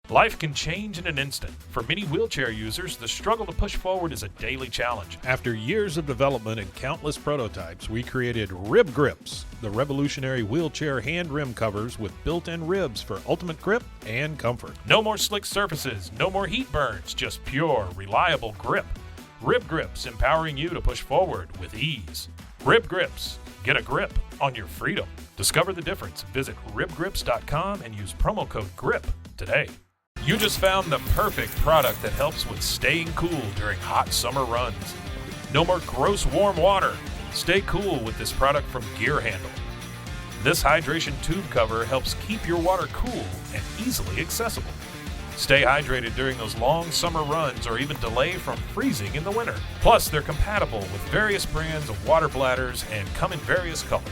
Life can change in an instant. For many wheelchair users, the struggle to push forward is a daily challenge. After years of development and countless prototypes, we created Rib Grips, the revolutionary wheelchair hand rim covers with built-in ribs for ultimate grip and comfort. No more slick surfaces, no more heat burns, just pure, reliable grip. Rib Grips, empowering you to push forward with ease. Rib Grips, get a grip on your freedom. Discover the difference. Visit ribgrips.com and use promo code GRIP today. You just found the perfect product that helps with staying cool during hot summer runs. No more gross warm water. Stay cool with this product from Gear Handle. This hydration tube cover helps keep your water cool and easily accessible. Stay hydrated during those long summer runs or even delay from freezing in the winter. Plus, they're compatible with various brands of water bladders and come in various colors.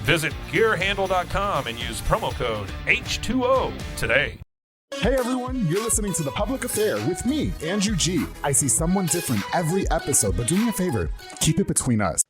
Visit gearhandle.com and use promo code H2O today. Hey everyone, you're listening to The Public Affair with me, Andrew G. I see someone different every episode, but do me a favor, keep it between us.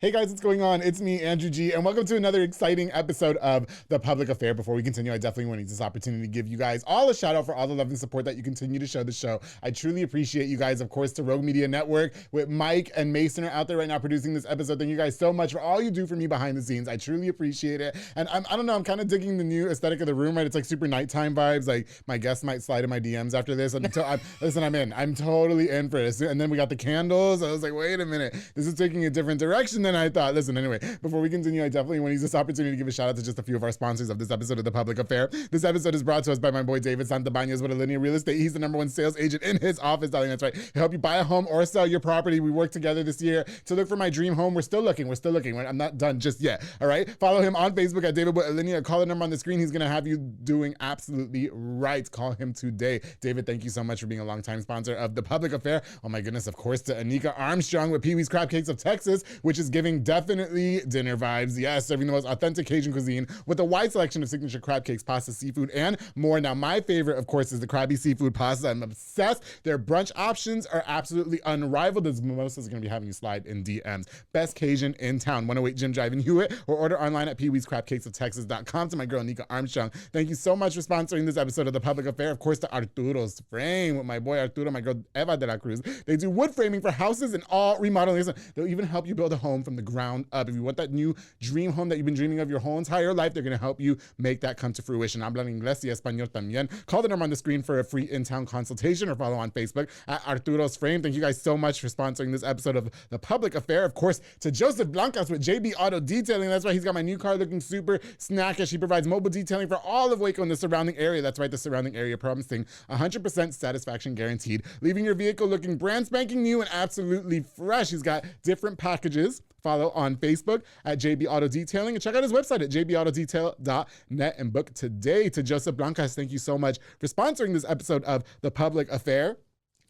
Hey guys, what's going on? It's me, Andrew G, and welcome to another exciting episode of The Public Affair. Before we continue, I definitely want to use this opportunity to give you guys all a shout out for all the love and support that you continue to show the show. I truly appreciate you guys, of course, to Rogue Media Network with Mike and Mason are out there right now producing this episode. Thank you guys so much for all you do for me behind the scenes. I truly appreciate it. And I don't know, I'm kind of digging the new aesthetic of the room, right? It's like super nighttime vibes. Like my guests might slide in my DMs after this. Listen, I'm in. I'm totally in for this. And then we got the candles. I was like, wait a minute. This is taking a different direction than I thought. Listen, anyway, before we continue, I definitely want to use this opportunity to give a shout out to just a few of our sponsors of this episode of The Public Affair. This episode is brought to us by my boy David Santabañez with Alinea Real Estate. He's the #1 sales agent in his office, darling. That's right. He'll help you buy a home or sell your property. We worked together this year to look for my dream home. We're still looking. I'm not done just yet. All right. Follow him on Facebook at David with Alinea. Call the number on the screen. He's going to have you doing absolutely right. Call him today. David, thank you so much for being a longtime sponsor of The Public Affair. Oh my goodness, of course, to Anika Armstrong with Pee Wee's Crab Cakes of Texas, which is giving definitely dinner vibes. Yes, serving the most authentic Cajun cuisine with a wide selection of signature crab cakes, pasta, seafood, and more. Now, my favorite, of course, is the Krabby Seafood Pasta. I'm obsessed. Their brunch options are absolutely unrivaled. This mimosas are going to be having you slide in DMs. Best Cajun in town. 108 Jim Drive in Hewitt, or order online at peeweescrabcakesoftexas.com. To my girl, Nika Armstrong, thank you so much for sponsoring this episode of The Public Affair. Of course, to Arturo's Frame with my boy Arturo, my girl Eva de la Cruz. They do wood framing for houses and all remodeling. Listen, they'll even help you build a home from the ground up. If you want that new dream home that you've been dreaming of your whole entire life, they're going to help you make that come to fruition. Hablan inglés y español también. Call the number on the screen for a free in-town consultation or follow on Facebook at Arturo's Frame. Thank you guys so much for sponsoring this episode of The Public Affair. Of course, to Joseph Blancas with JB Auto Detailing. That's right, he's got my new car looking super snackish. He provides mobile detailing for all of Waco and the surrounding area. That's right, the surrounding area, promising 100% satisfaction guaranteed, leaving your vehicle looking brand spanking new and absolutely fresh. He's got different packages. Follow on Facebook at JB Auto Detailing and check out his website at jbautodetail.net and book today. To Joseph Blancas, thank you so much for sponsoring this episode of The Public Affair.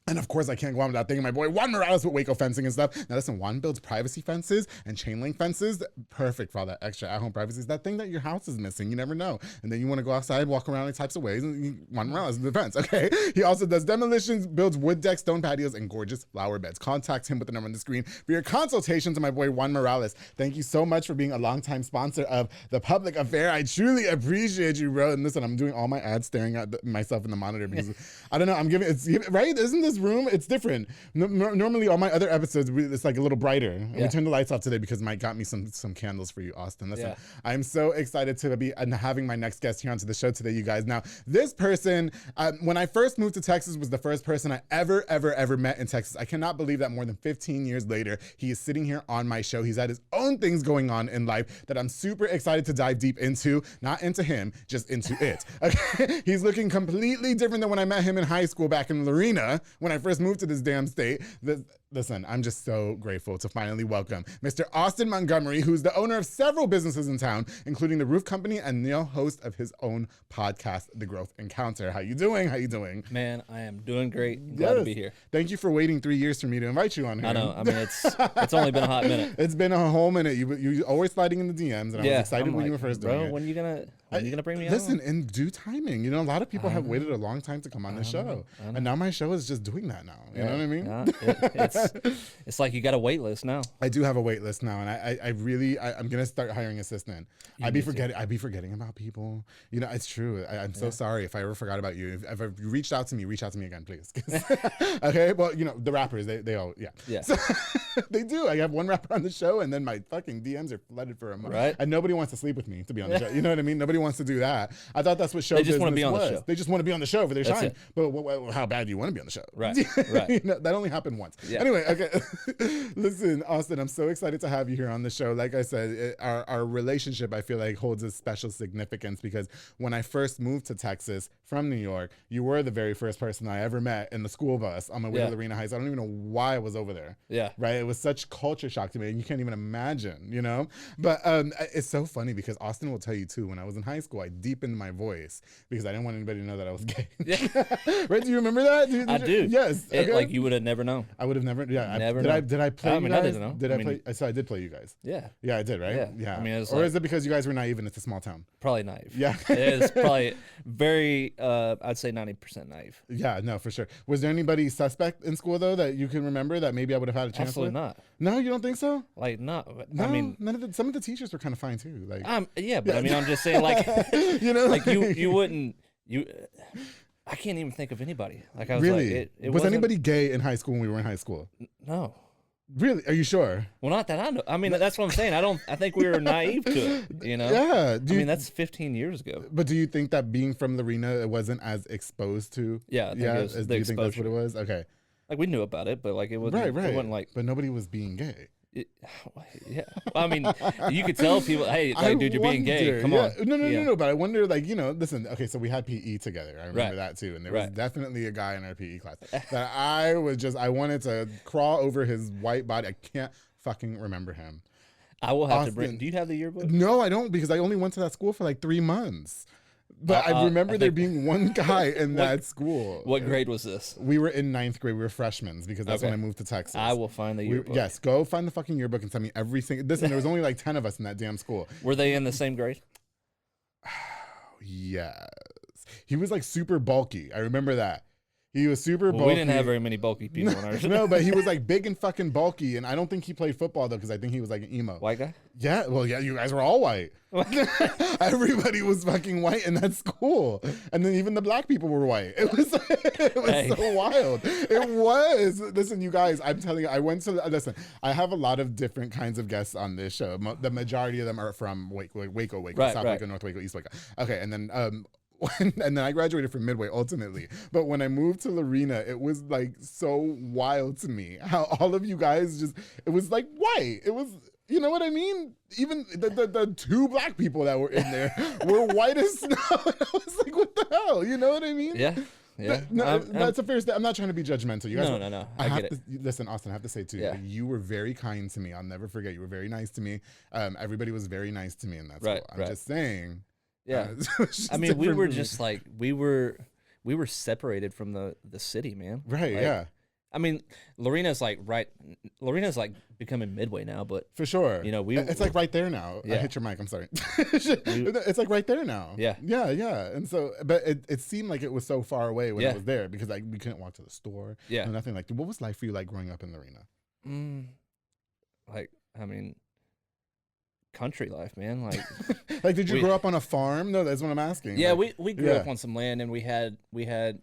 And of course, I can't go on without thanking my boy Juan Morales with Waco Fencing and stuff. Now listen, Juan builds privacy fences and chain link fences. Perfect for all that extra at-home privacy. It's that thing that your house is missing. You never know. And then you want to go outside, walk around in types of ways. And Juan Morales in the fence, okay? He also does demolitions, builds wood decks, stone patios, and gorgeous flower beds. Contact him with the number on the screen for your consultation. To my boy Juan Morales, thank you so much for being a longtime sponsor of The Public Affair. I truly appreciate you, bro. And listen, I'm doing all my ads staring at myself in the monitor because I don't know, right? Isn't this room, it's different. Normally all my other episodes, it's like a little brighter. Yeah. We turned the lights off today because Mike got me some candles for you, Austin. Listen, I'm so excited to be having my next guest here onto the show today, you guys. Now, this person, when I first moved to Texas, was the first person I ever met in Texas. I cannot believe that more than 15 years later, he is sitting here on my show. He's had his own things going on in life that I'm super excited to dive deep into. Not into him, just into it. Okay? He's looking completely different than when I met him in high school back in Lorena, when I first moved to this damn state. Listen, I'm just so grateful to finally welcome Mr. Austin Montgomery, who's the owner of several businesses in town, including the Roof Company and now host of his own podcast, The Growth Encounter. How you doing? Man, I am doing great. Glad to be here. Thank you for waiting 3 years for me to invite you on here. I know. I mean, it's only been a hot minute. It's been a whole minute. You always sliding in the DMs, and I was excited when you were first doing it. When you gonna bring me on? Listen, in due timing. You know, a lot of people have waited a long time to come on the show, and now my show is just doing that now. You know what I mean? It's like you got a wait list now. I do have a wait list now, and I'm gonna start hiring assistant. I'd be forgetting about people. You know, it's true. I'm so sorry if I ever forgot about you. If you reached out to me again, please. Okay, well, you know, the rappers, they all, so, they do. I have one rapper on the show, and then my fucking DMs are flooded for a month. Right. And nobody wants to sleep with me to be on the show. You know what I mean? Nobody wants to do that. I thought that's what show business was. They just want to be on the show. They just want to be on the show for their shine. But how bad do you want to be on the show? Right. You know, that only happened once. Yeah. Anyway, okay. Listen, Austin, I'm so excited to have you here on the show. Like I said, our relationship, I feel like, holds a special significance because when I first moved to Texas from New York, you were the very first person I ever met in the school bus on my way to Lorena Heights. I don't even know why I was over there. Yeah. Right? It was such culture shock to me, and you can't even imagine, you know? But it's so funny because Austin will tell you, too, when I was in high school, I deepened my voice because I didn't want anybody to know that I was gay. Yeah. Right? Do you remember that? I do. Yes. Okay. Like you would have never known. I would have never. Yeah. Did I play you guys? I didn't know. Did I play? So I did play you guys. Yeah. Yeah, I did, right? Yeah. I mean, or is it because you guys were naive and it's a small town? Probably naive. Yeah. It is probably very, I'd say 90% naive. Yeah, no, for sure. Was there anybody suspect in school, though, that you can remember that maybe I would have had a chance Absolutely with? not. No, you don't think so? Like, no. No, I mean, some of the teachers were kind of fine, too. Like, yeah, but I mean, I'm just saying, like, you know, like you wouldn't, I can't even think of anybody. Like, I was really? like, it was anybody gay in high school when we were in high school? No. Really? Are you sure? Well, not that I know. I mean, that's what I'm saying. I think we were naive to it, you know? Yeah. I mean, that's 15 years ago. But do you think that being from Lorena, it wasn't as exposed to? Yeah, I think it was do you think that's what it was? Okay. Like, we knew about it, but, like, it wasn't, right. It wasn't like... But nobody was being gay. Yeah. Well, I mean, you could tell people, hey, like, dude, you're being gay. Come on. No. But I wonder, like, you know, listen, okay, so we had PE together. I remember that too. And there was definitely a guy in our PE class that I wanted to crawl over his white body. I can't fucking remember him. I will have to bring, do you have the yearbook? No, I don't, because I only went to that school for like 3 months. But I remember there being one guy in that school. What grade was this? We were in 9th grade. We were freshmen because that's when I moved to Texas. I will find the yearbook. Yes, go find the fucking yearbook and send me every single... Listen, there was only like 10 of us in that damn school. Were they in the same grade? Yes. He was like super bulky. I remember that. He was super bulky. We didn't have very many bulky people in ours. No, but he was like big and fucking bulky. And I don't think he played football though, because I think he was like an emo. White guy? Yeah. Well, yeah, you guys were all white. Everybody was fucking white in that school. And then even the black people were white. It was so wild. It was. Listen, you guys, I'm telling you, listen, I have a lot of different kinds of guests on this show. The majority of them are from Waco, South Waco, North Waco, East Waco. Okay. And then, and then I graduated from Midway ultimately. But when I moved to Lorena, it was like so wild to me how all of you guys it was like white. It was, you know what I mean? Even the 2 black people that were in there were white as snow. And I was like, what the hell? You know what I mean? Yeah. Yeah. That's a fair statement. I'm not trying to be judgmental. You guys no. I get it. Listen, Austin, I have to say too, you were very kind to me. I'll never forget. You were very nice to me. Everybody was very nice to me in that school. I'm just saying. Yeah. I mean, we were just like, we were separated from the city, man. Right, like, yeah. I mean, Lorena's like becoming Midway now, but for sure, you know, it's like right there now. Yeah. I hit your mic. I'm sorry. It's like right there now. Yeah. And so, but it seemed like it was so far away when it was there because like we couldn't walk to the store. Yeah, nothing like. What was life for you like growing up in Lorena? Like, I mean, country life, man. Like, like, did you grow up on a farm? No, that's what I'm asking. Yeah, like, we grew up on some land, and we had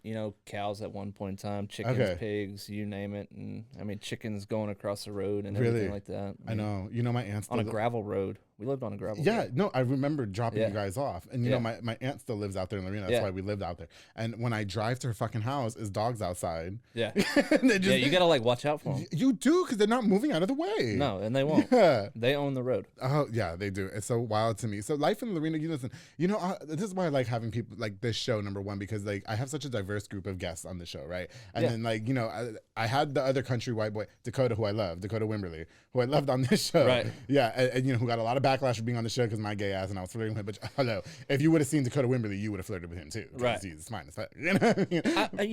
you know, cows at one point in time, chickens, pigs, you name it, and I mean chickens going across the road and everything like that. I know. You know, my aunt's on a gravel road. We lived on a gravel road. Yeah, no, I remember dropping you guys off. And, you know, my aunt still lives out there in Lorena. That's why we lived out there. And when I drive to her fucking house, is dogs outside. Yeah. You got to, like, watch out for them. You do, because they're not moving out of the way. No, and they won't. Yeah. They own the road. Oh, yeah, they do. It's so wild to me. So life in Lorena, you listen, you know, this is why I like having people like this show, number one, because, like, I have such a diverse group of guests on the show, right? And then, like, you know, I had the other country white boy, Dakota, who I love, Dakota Wimberly, who I loved on this show. Right. Yeah, and you know, who got a lot of backlash for being on the show because my gay ass and I was flirting with him. But hello, if you would have seen Dakota Wimberly, you would have flirted with him too. Right. He's fine as fuck. You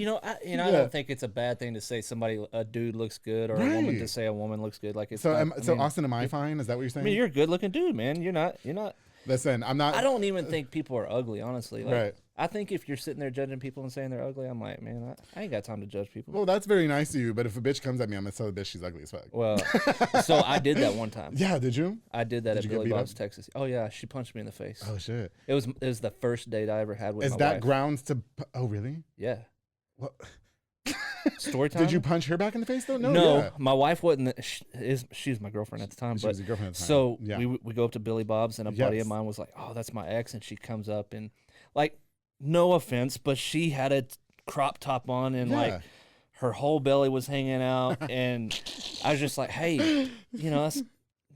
know? I don't think it's a bad thing to say a dude looks good, or a woman to say a woman looks good. Like, it's so. Austin, am I fine? Is that what you're saying? I mean, you're a good looking dude, man. You're not. Listen, I'm not. I don't even think people are ugly, honestly. Like, I think if you're sitting there judging people and saying they're ugly, I'm like, man, I ain't got time to judge people. Well, that's very nice of you, but if a bitch comes at me, I'm gonna tell the bitch she's ugly as fuck. Well, so I did that one time. Yeah, did you? I did that at Billy Bob's, Texas. Oh yeah, she punched me in the face. Oh shit. It was the first date I ever had with my wife. Is that grounds to? Oh really? Yeah. What? Story time. Did you punch her back in the face though? No, Yeah. my wife wasn't. She was my girlfriend at the time. She was your girlfriend at the time. So yeah. we go up to Billy Bob's, and a buddy of mine was like, "Oh, that's my ex," and she comes up and like, no offense, but she had a crop top on and like her whole belly was hanging out, and I was just like, "Hey, that's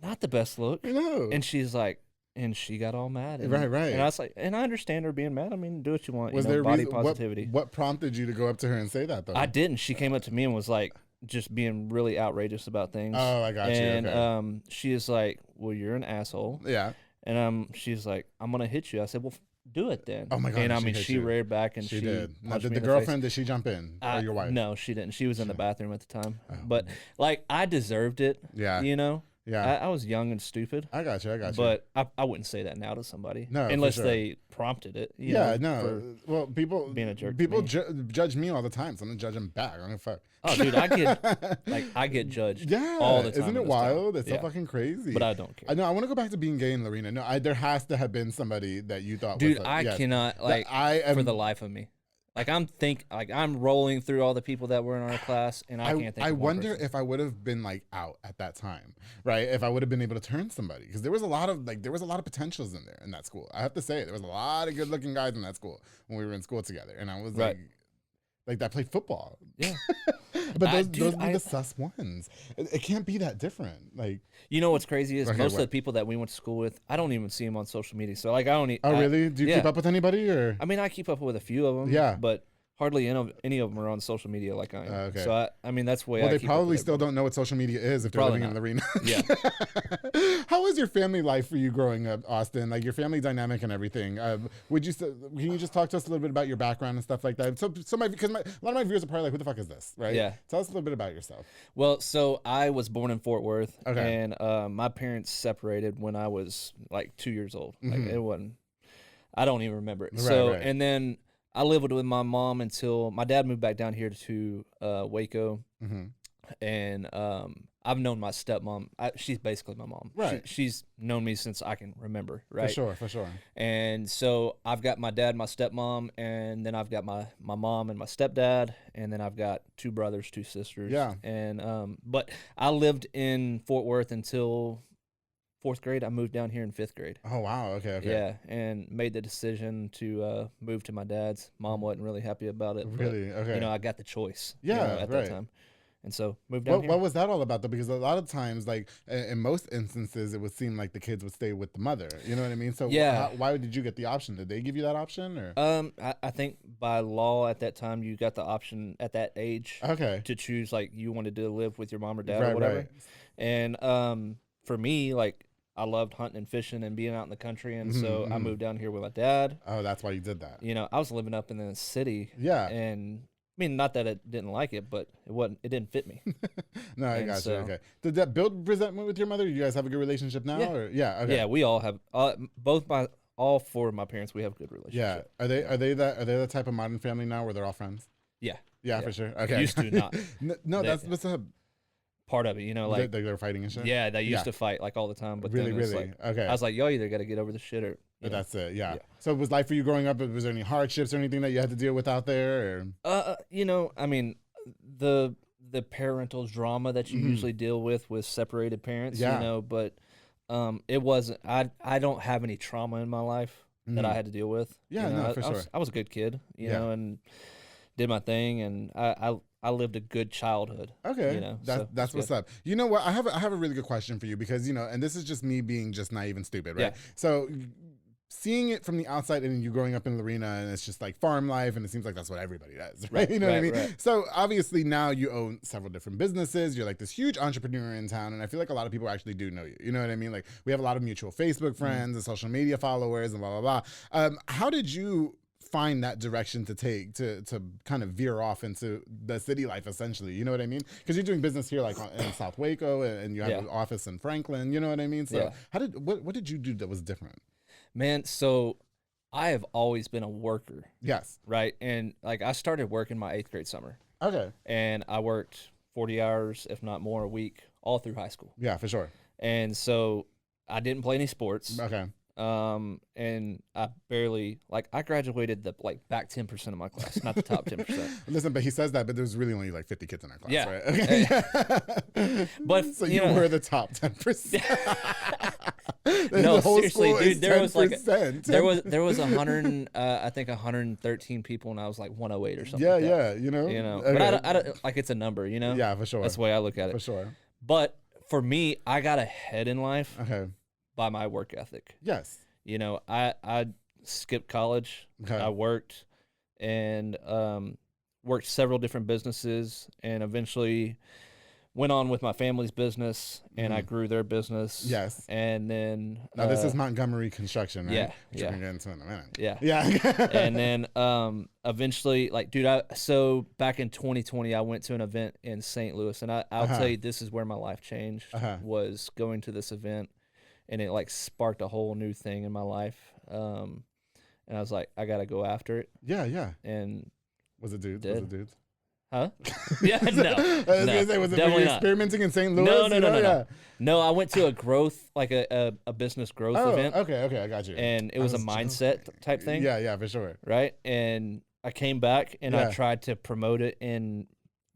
not the best look." And she's like. And she got all mad. And, right. And I was like, and I understand her being mad. I mean, do what you want. Was there body positivity. What prompted you to go up to her and say that, though? I didn't. She came up to me and was like, just being really outrageous about things. Oh, I got you. And she is like, well, you're an asshole. Yeah. And she's like, I'm going to hit you. I said, well, do it then. Oh, my God. And I mean, she reared back and she did. Now, did me the girlfriend, did she jump in? Or your wife? No, she didn't. She was in the bathroom at the time. Oh. But, like, I deserved it. Yeah. Yeah. I was young and stupid. I got you. But I wouldn't say that now to somebody. No, unless they prompted it. Well, people being a jerk. People judge me all the time, so I'm gonna judge them back. I'm gonna fuck. Oh, dude, I get judged. All the time. Isn't it wild? It's so fucking crazy. But I don't care. I know. I want to go back to being gay in the arena. No, there has to have been somebody that you thought. Dude, was I cannot for the life of me. Like I'm rolling through all the people that were in our class, and I can't think. I wonder if I would have been like out at that time, right? If I would have been able to turn somebody, because there was a lot of potentials in there in that school. I have to say, there was a lot of good-looking guys in that school when we were in school together, and I was like that played football. Yeah, but those were the sus ones. It can't be that different. Like, you know what's crazy is most of the people that we went to school with, I don't even see them on social media. So like I don't. Oh really? Do you keep up with anybody or? I mean, I keep up with a few of them. Yeah, but hardly any of them are on social media like I am. Okay. So I mean that's the way. Well, they probably still don't know what social media is if they're living in the arena. Yeah. How was your family life for you growing up, Austin? Like your family dynamic and everything. Can you just talk to us a little bit about your background and stuff like that? So because a lot of my viewers are probably like, "Who the fuck is this?" Right? Yeah. Tell us a little bit about yourself. Well, so I was born in Fort Worth, and my parents separated when I was like 2 years old. Like it wasn't. I don't even remember it. Right. And then I lived with my mom until my dad moved back down here to Waco, and I've known my stepmom. She's basically my mom. Right. She's known me since I can remember. Right. For sure. And so I've got my dad, my stepmom, and then I've got my mom and my stepdad, and then I've got 2 brothers, 2 sisters. Yeah. And but I lived in Fort Worth until 4th grade. I moved down here in 5th grade. Oh wow. Okay. Yeah, and made the decision to move to my dad's. Mom wasn't really happy about it. Really? But, okay. I got the choice. Yeah. At that time, and so moved down here. What was that all about though? Because a lot of times, like in most instances, it would seem like the kids would stay with the mother. You know what I mean? So why did you get the option? Did they give you that option or? I think by law at that time you got the option at that age. Okay. To choose like you wanted to live with your mom or dad or whatever. Right. And for me, like. I loved hunting and fishing and being out in the country, and so I moved down here with my dad. Oh, that's why you did that. I was living up in the city. Yeah. And I mean, not that I didn't like it, but it didn't fit me. No, I got you. Okay. Did that build resentment with your mother? Do you guys have a good relationship now? Yeah. Okay. Yeah, we all have. All 4 of my parents, we have a good relationship. Yeah. Are they the type of modern family now where they're all friends? Yeah. Yeah, for sure. Okay. Used to not. No, that's what's up. Part of it, like they were fighting and shit. Yeah, they used to fight like all the time, but really, then it's like, okay. I was like, y'all either got to get over the shit or. That's it. Yeah. So was life for you growing up? Was there any hardships or anything that you had to deal with out there? Or? I mean, the parental drama that you usually deal with separated parents. But it wasn't. I don't have any trauma in my life that I had to deal with. Yeah, for sure. I was a good kid, and did my thing, and I lived a good childhood. Okay, that's what's up. You know what? I have a really good question for you because and this is just me being just naive and stupid, right? Yeah. So seeing it from the outside and you growing up in the arena and it's just like farm life and it seems like that's what everybody does, right? You know what I mean? Right. So obviously now you own several different businesses. You're like this huge entrepreneur in town, and I feel like a lot of people actually do know you. You know what I mean? Like we have a lot of mutual Facebook friends and social media followers and blah blah blah. How did you find that direction to take to kind of veer off into the city life essentially? You know what I mean? Because you're doing business here like in South Waco and you have an office in Franklin. You know what I mean? So what did you do that was different? Man, so I have always been a worker. Yes. Right. And like I started working my 8th grade summer. Okay. And I worked 40 hours, if not more, a week, all through high school. Yeah, for sure. And so I didn't play any sports. Okay. And I barely, like, I graduated the back 10% of my class, not the top 10%. Listen, but he says that, but there was really only like 50 kids in our class, Yeah. right? Okay. But so you were the top 10%. No, seriously, dude, there was like there was 113 people, and I was like 108 or something. Yeah, like that. yeah, you know. Okay. But I don't like it's a number, you know. Yeah, for sure. That's the way I look at it. For sure. But for me, I got ahead in life by my work ethic. Yes. You know, I skipped college. Okay. I worked and worked several different businesses, and eventually went on with my family's business, and I grew their business. Yes. And then now this is Montgomery construction, right? Yeah. Which we're gonna get into in a minute. Yeah. Yeah. And then eventually, like, dude, so back in 2020, I went to an event in St. Louis, and I'll tell you, this is where my life changed, was going to this event, and it like sparked a whole new thing in my life. And I was like, I gotta go after it. Yeah, yeah. And was it dudes? did. Was it dudes? Huh? Yeah, no. I was gonna say, was it definitely experimenting in St. Louis? No. No, I went to a growth, like a business growth event. Okay, I got you. And it was a mindset type thing. Yeah, for sure. Right? And I came back and I tried to promote it and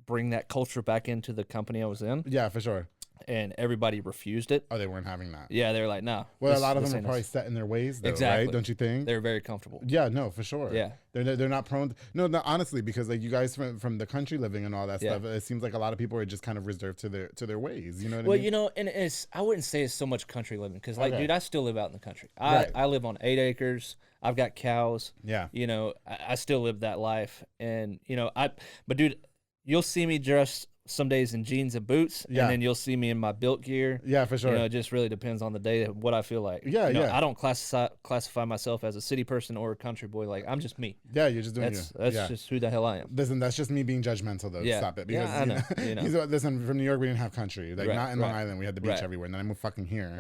bring that culture back into the company I was in. Yeah, for sure. And everybody refused it. Oh, they weren't having that. Yeah, they were like, no. Well, a lot of them are probably set in their ways, though, exactly. right? Don't you think? They're very comfortable. Yeah, no, for sure. Yeah. They're not prone to, no, honestly, because like you guys from the country living and all that stuff, it seems like a lot of people are just kind of reserved to their ways. You know what I mean? Well, you know, and I wouldn't say it's so much country living, because like, dude, I still live out in the country. I live on 8 acres. I've got cows. Yeah. You know, I still live that life, and you know, but dude, you'll see me dressed some days in jeans and boots, and then you'll see me in my built gear. Yeah, for sure. You know, it just really depends on the day, what I feel like. Yeah, you know, I don't classify myself as a city person or a country boy. Like, I'm just me. Yeah, you're just doing that's just who the hell I am. Listen, that's just me being judgmental, though. Yeah. Stop it. Because, I know. You know. Listen, from New York, we didn't have country. Like, not in Long Island. We had the beach everywhere. And then I moved fucking here.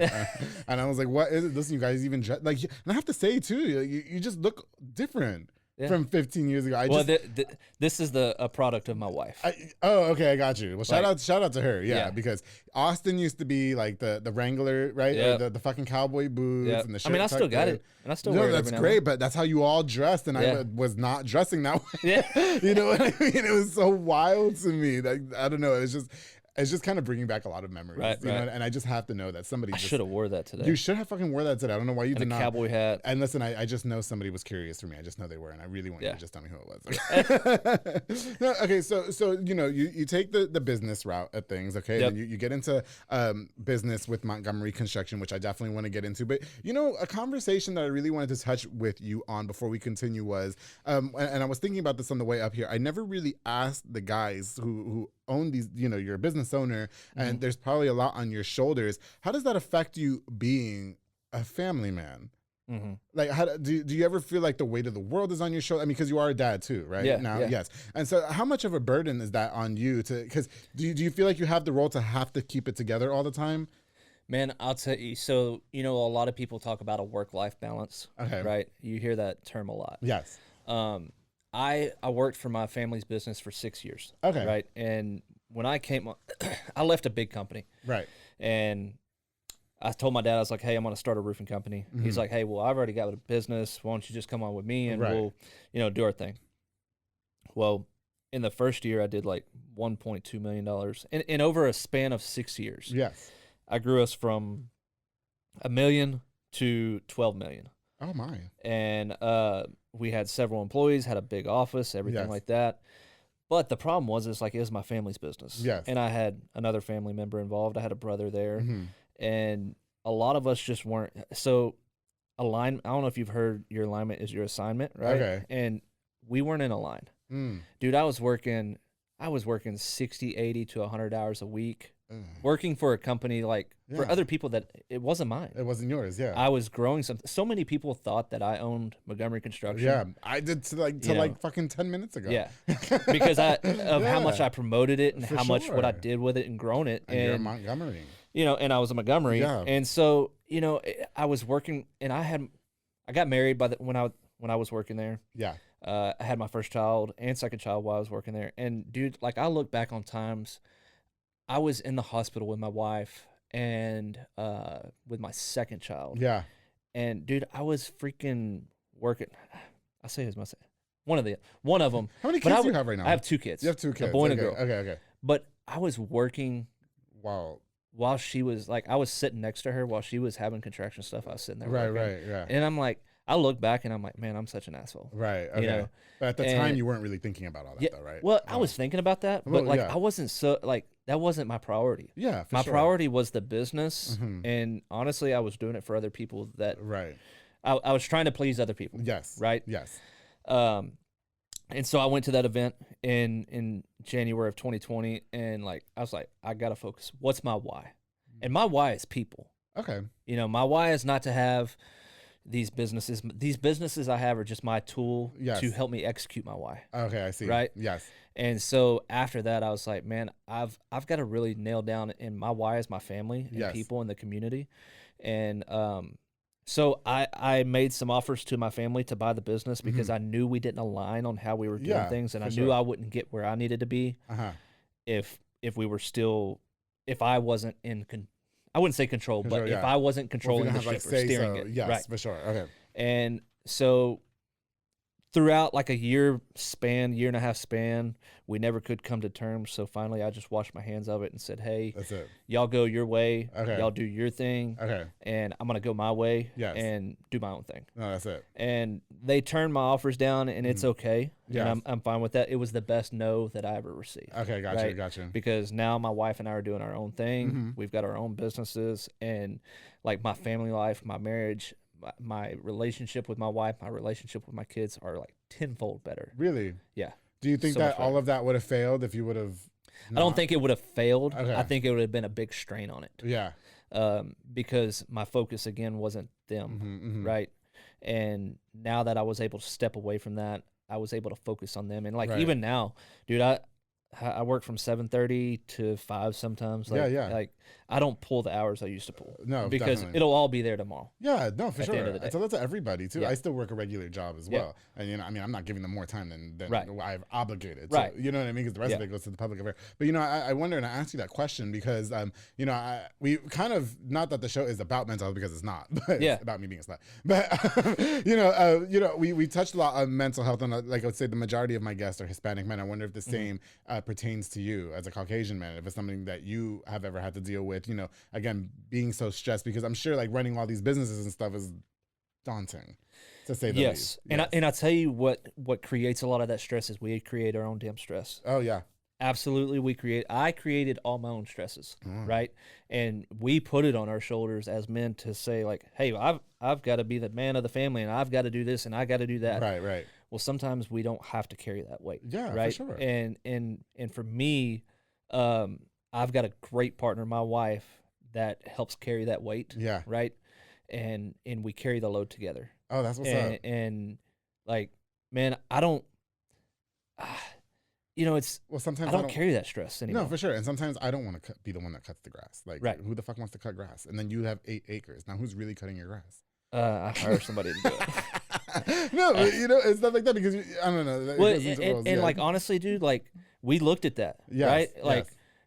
And I was like, what is it? Listen, you guys even, like, and I have to say, too, you just look different. Yeah. From 15 years ago. This is a product of my wife. Okay, I got you. Well, shout out to her, because Austin used to be like the Wrangler, right? Yep. Or the fucking cowboy boots and the shirt. I mean, I still got it, and I still wear it. That's great, but that's how you all dressed, and I was not dressing that way. Yeah, you know what I mean? It was so wild to me. Like, I don't know. It's just kind of bringing back a lot of memories, you know? And I just have to know that somebody. I should have wore that today. You should have fucking wore that today. I don't know why you did not. Cowboy hat. And listen, I just know somebody was curious for me. I just know they were, and I really want you to just tell me who it was. Okay, okay, so you know, you take the business route of things, okay? Yep. And you get into business with Montgomery Construction, which I definitely want to get into. But you know, a conversation that I really wanted to touch with you on before we continue was, and I was thinking about this on the way up here. I never really asked the guys who own these, you know, you're a business owner and there's probably a lot on your shoulders. How does that affect you being a family man? Like, how do you ever feel like the weight of the world is on your shoulder? I mean, because you are a dad too, right? Yes. And so how much of a burden is that on you because do you feel like you have the role to have to keep it together all the time? Man, I'll tell you. So, you know, a lot of people talk about a work-life balance, right? You hear that term a lot. Yes. I worked for my family's business for 6 years. Okay. Right. And when I came on, I left a big company. Right. And I told my dad, I was like, hey, I'm going to start a roofing company. He's like, hey, well, I've already got a business. Why don't you just come on with me and we'll, you know, do our thing. Well, in the first year, I did like $1.2 million. And over a span of 6 years. Yes. I grew us from $1 million to $12 million. Oh, my. And we had several employees, had a big office, everything like that. But the problem was, it was my family's business. Yes. And I had another family member involved. I had a brother there. And a lot of us just weren't. So alignment, I don't know if you've heard your alignment is your assignment, right? Okay. And we weren't in a line. Dude, I was working 60, 80 to 100 hours a week. Working for a company for other people that it wasn't mine. It wasn't yours, yeah. I was growing something. So many people thought that I owned Montgomery Construction. Yeah, I did till fucking 10 minutes ago. Yeah, because how much I promoted it and how much what I did with it and grown it. And you're a Montgomery. You know, and I was a Montgomery. Yeah. And so, you know, I was working, and I got married when when I was working there. Yeah. I had my first child and second child while I was working there. And dude, like I look back on times I was in the hospital with my wife and with my second child. Yeah. And dude, I was freaking working. I say this myself. One of them. How many kids do you have right now? I have 2 kids. You have 2 kids. A boy and a Okay, girl. Okay. But I was working. Wow. While she was like, I was sitting next to her while she was having contraction stuff. I was sitting there. Working. Right. And I'm like, I look back and I'm like, man, I'm such an asshole. Right. Okay. You know? But at the time, you weren't really thinking about all that, though, right? Well, I was thinking about that, but like, I wasn't that wasn't my priority. Yeah. My priority was the business, and honestly, I was doing it for other people. Right. I was trying to please other people. Yes. Right. Yes. And so I went to that event in January of 2020, and like I was like, I gotta focus. What's my why? And my why is people. Okay. You know, my why is not to have these businesses. These businesses I have are just my tool to help me execute my why. Okay, I see. Right? Yes. And so after that, I was like, man, I've got to really nail down, and my why is my family and people in the community. And so I made some offers to my family to buy the business because I knew we didn't align on how we were doing things, and I knew I wouldn't get where I needed to be if we were still, if I wasn't in I wouldn't say control, but if I wasn't controlling the ship or steering it. Yes, right. for sure. Okay. And so throughout like a year and a half span, we never could come to terms. So finally, I just washed my hands of it and said, hey, that's it. Y'all go your way. Okay. Y'all do your thing. Okay. And I'm going to go my way and do my own thing. No, that's it. And they turned my offers down, and it's okay. Yeah. And I'm fine with that. It was the best no that I ever received. Okay, gotcha. Because now my wife and I are doing our own thing. We've got our own businesses, and like my family life, my marriage, my relationship with my wife, my relationship with my kids are like tenfold better. Really? Yeah. Do you think that all of that would have failed if you would have? I don't think it would have failed. Okay. I think it would have been a big strain on it. Yeah. Because my focus again wasn't them, right? And now that I was able to step away from that, I was able to focus on them. And like even now, dude, I work from 7:30 to 5 sometimes. Like, like I don't pull the hours I used to pull. No, because definitely. It'll all be there tomorrow. Yeah, no, for sure. I tell that to everybody too. I still work a regular job as well, and you know, I mean, I'm not giving them more time than I've obligated. So, you know what I mean? Because the rest of it goes to the public affair. But you know, I wonder, and I asked you that question because you know, we kind of, not that the show is about mental health, because it's not, but it's about me being a slut. But you know, we touched a lot on mental health, and like I would say, the majority of my guests are Hispanic men. I wonder if the same pertains to you as a Caucasian man, if it's something that you have ever had to deal with, you know, again, being so stressed, because I'm sure like running all these businesses and stuff is daunting, to say the least. Yes. And I'll tell you what creates a lot of that stress is we create our own damn stress. Oh yeah. Absolutely. I created all my own stresses, right? And we put it on our shoulders as men to say like, hey, I've got to be the man of the family, and I've got to do this, and I got to do that. Right. Well, sometimes we don't have to carry that weight. Yeah, right. For sure. And for me, I've got a great partner, my wife, that helps carry that weight. Yeah. Right. And we carry the load together. Oh, that's what's up. And like, man, I don't. You know, it's sometimes I don't carry that stress anymore. No, for sure. And sometimes I don't want to be the one that cuts the grass. Like, who the fuck wants to cut grass? And then you have 8 acres. Now, who's really cutting your grass? I hire somebody to do it. No, you know, it's not like that because I don't know. Well, like honestly, dude, like we looked at that, right? Like,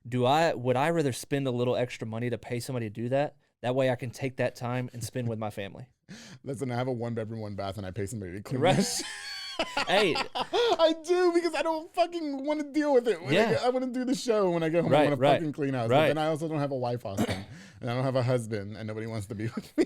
would I rather spend a little extra money to pay somebody to do that? That way, I can take that time and spend with my family. Listen, I have a 1-bedroom, 1-bath, and I pay somebody to clean it. Hey, I do, because I don't fucking want to deal with it. I want to do the show. When I get home, I want to fucking clean house. But then I also don't have a wife, Austin, and I don't have a husband, and nobody wants to be with me.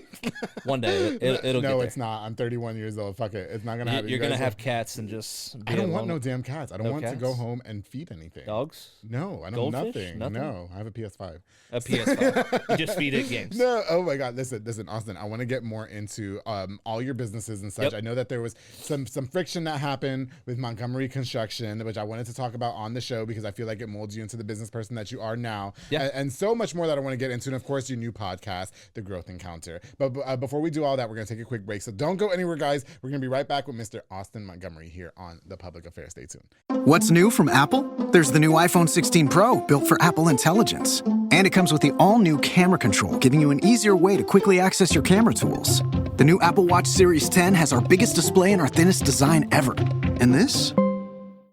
One day it'll. No, it's not. I'm 31 years old. Fuck it. It's not gonna happen. You're gonna have cats and just. I don't want no damn cats. I don't want to go home and feed anything. Dogs? No, I don't. Nothing. No, I have a PS5. A PS5. You just feed it games. No. Oh my God. Listen, Austin. I want to get more into all your businesses and such. I know that there was some friction that happened with Montgomery construction, which I wanted to talk about on the show because I feel like it molds you into the business person that you are now. Yeah. And so much more that I want to get into. And of course, your new podcast, The Growth Encounter. But before we do all that, we're going to take a quick break. So don't go anywhere, guys. We're going to be right back with Mr. Austin Montgomery here on The Public Affair. Stay tuned. What's new from Apple? There's the new iPhone 16 Pro, built for Apple Intelligence. And it comes with the all-new camera control, giving you an easier way to quickly access your camera tools. The new Apple Watch Series 10 has our biggest display and our thinnest design ever. And this?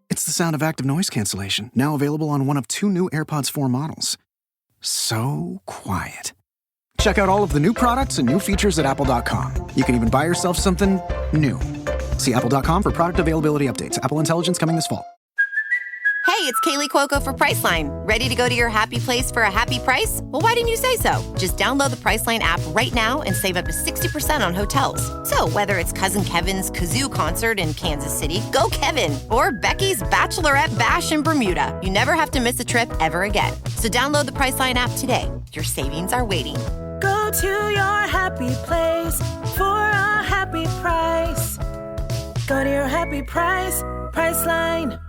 It's the sound of active noise cancellation, now available on one of 2 new AirPods 4 models. So quiet. Check out all of the new products and new features at apple.com. You can even buy yourself something new. See apple.com for product availability updates. Apple Intelligence coming this fall. Hey, it's Kaylee Cuoco for Priceline. Ready to go to your happy place for a happy price? Well, why didn't you say so? Just download the Priceline app right now and save up to 60% on hotels. So whether it's Cousin Kevin's Kazoo Concert in Kansas City, go Kevin, or Becky's Bachelorette Bash in Bermuda, you never have to miss a trip ever again. So download the Priceline app today. Your savings are waiting. Go to your happy place for a happy price. Go to your happy price, Priceline.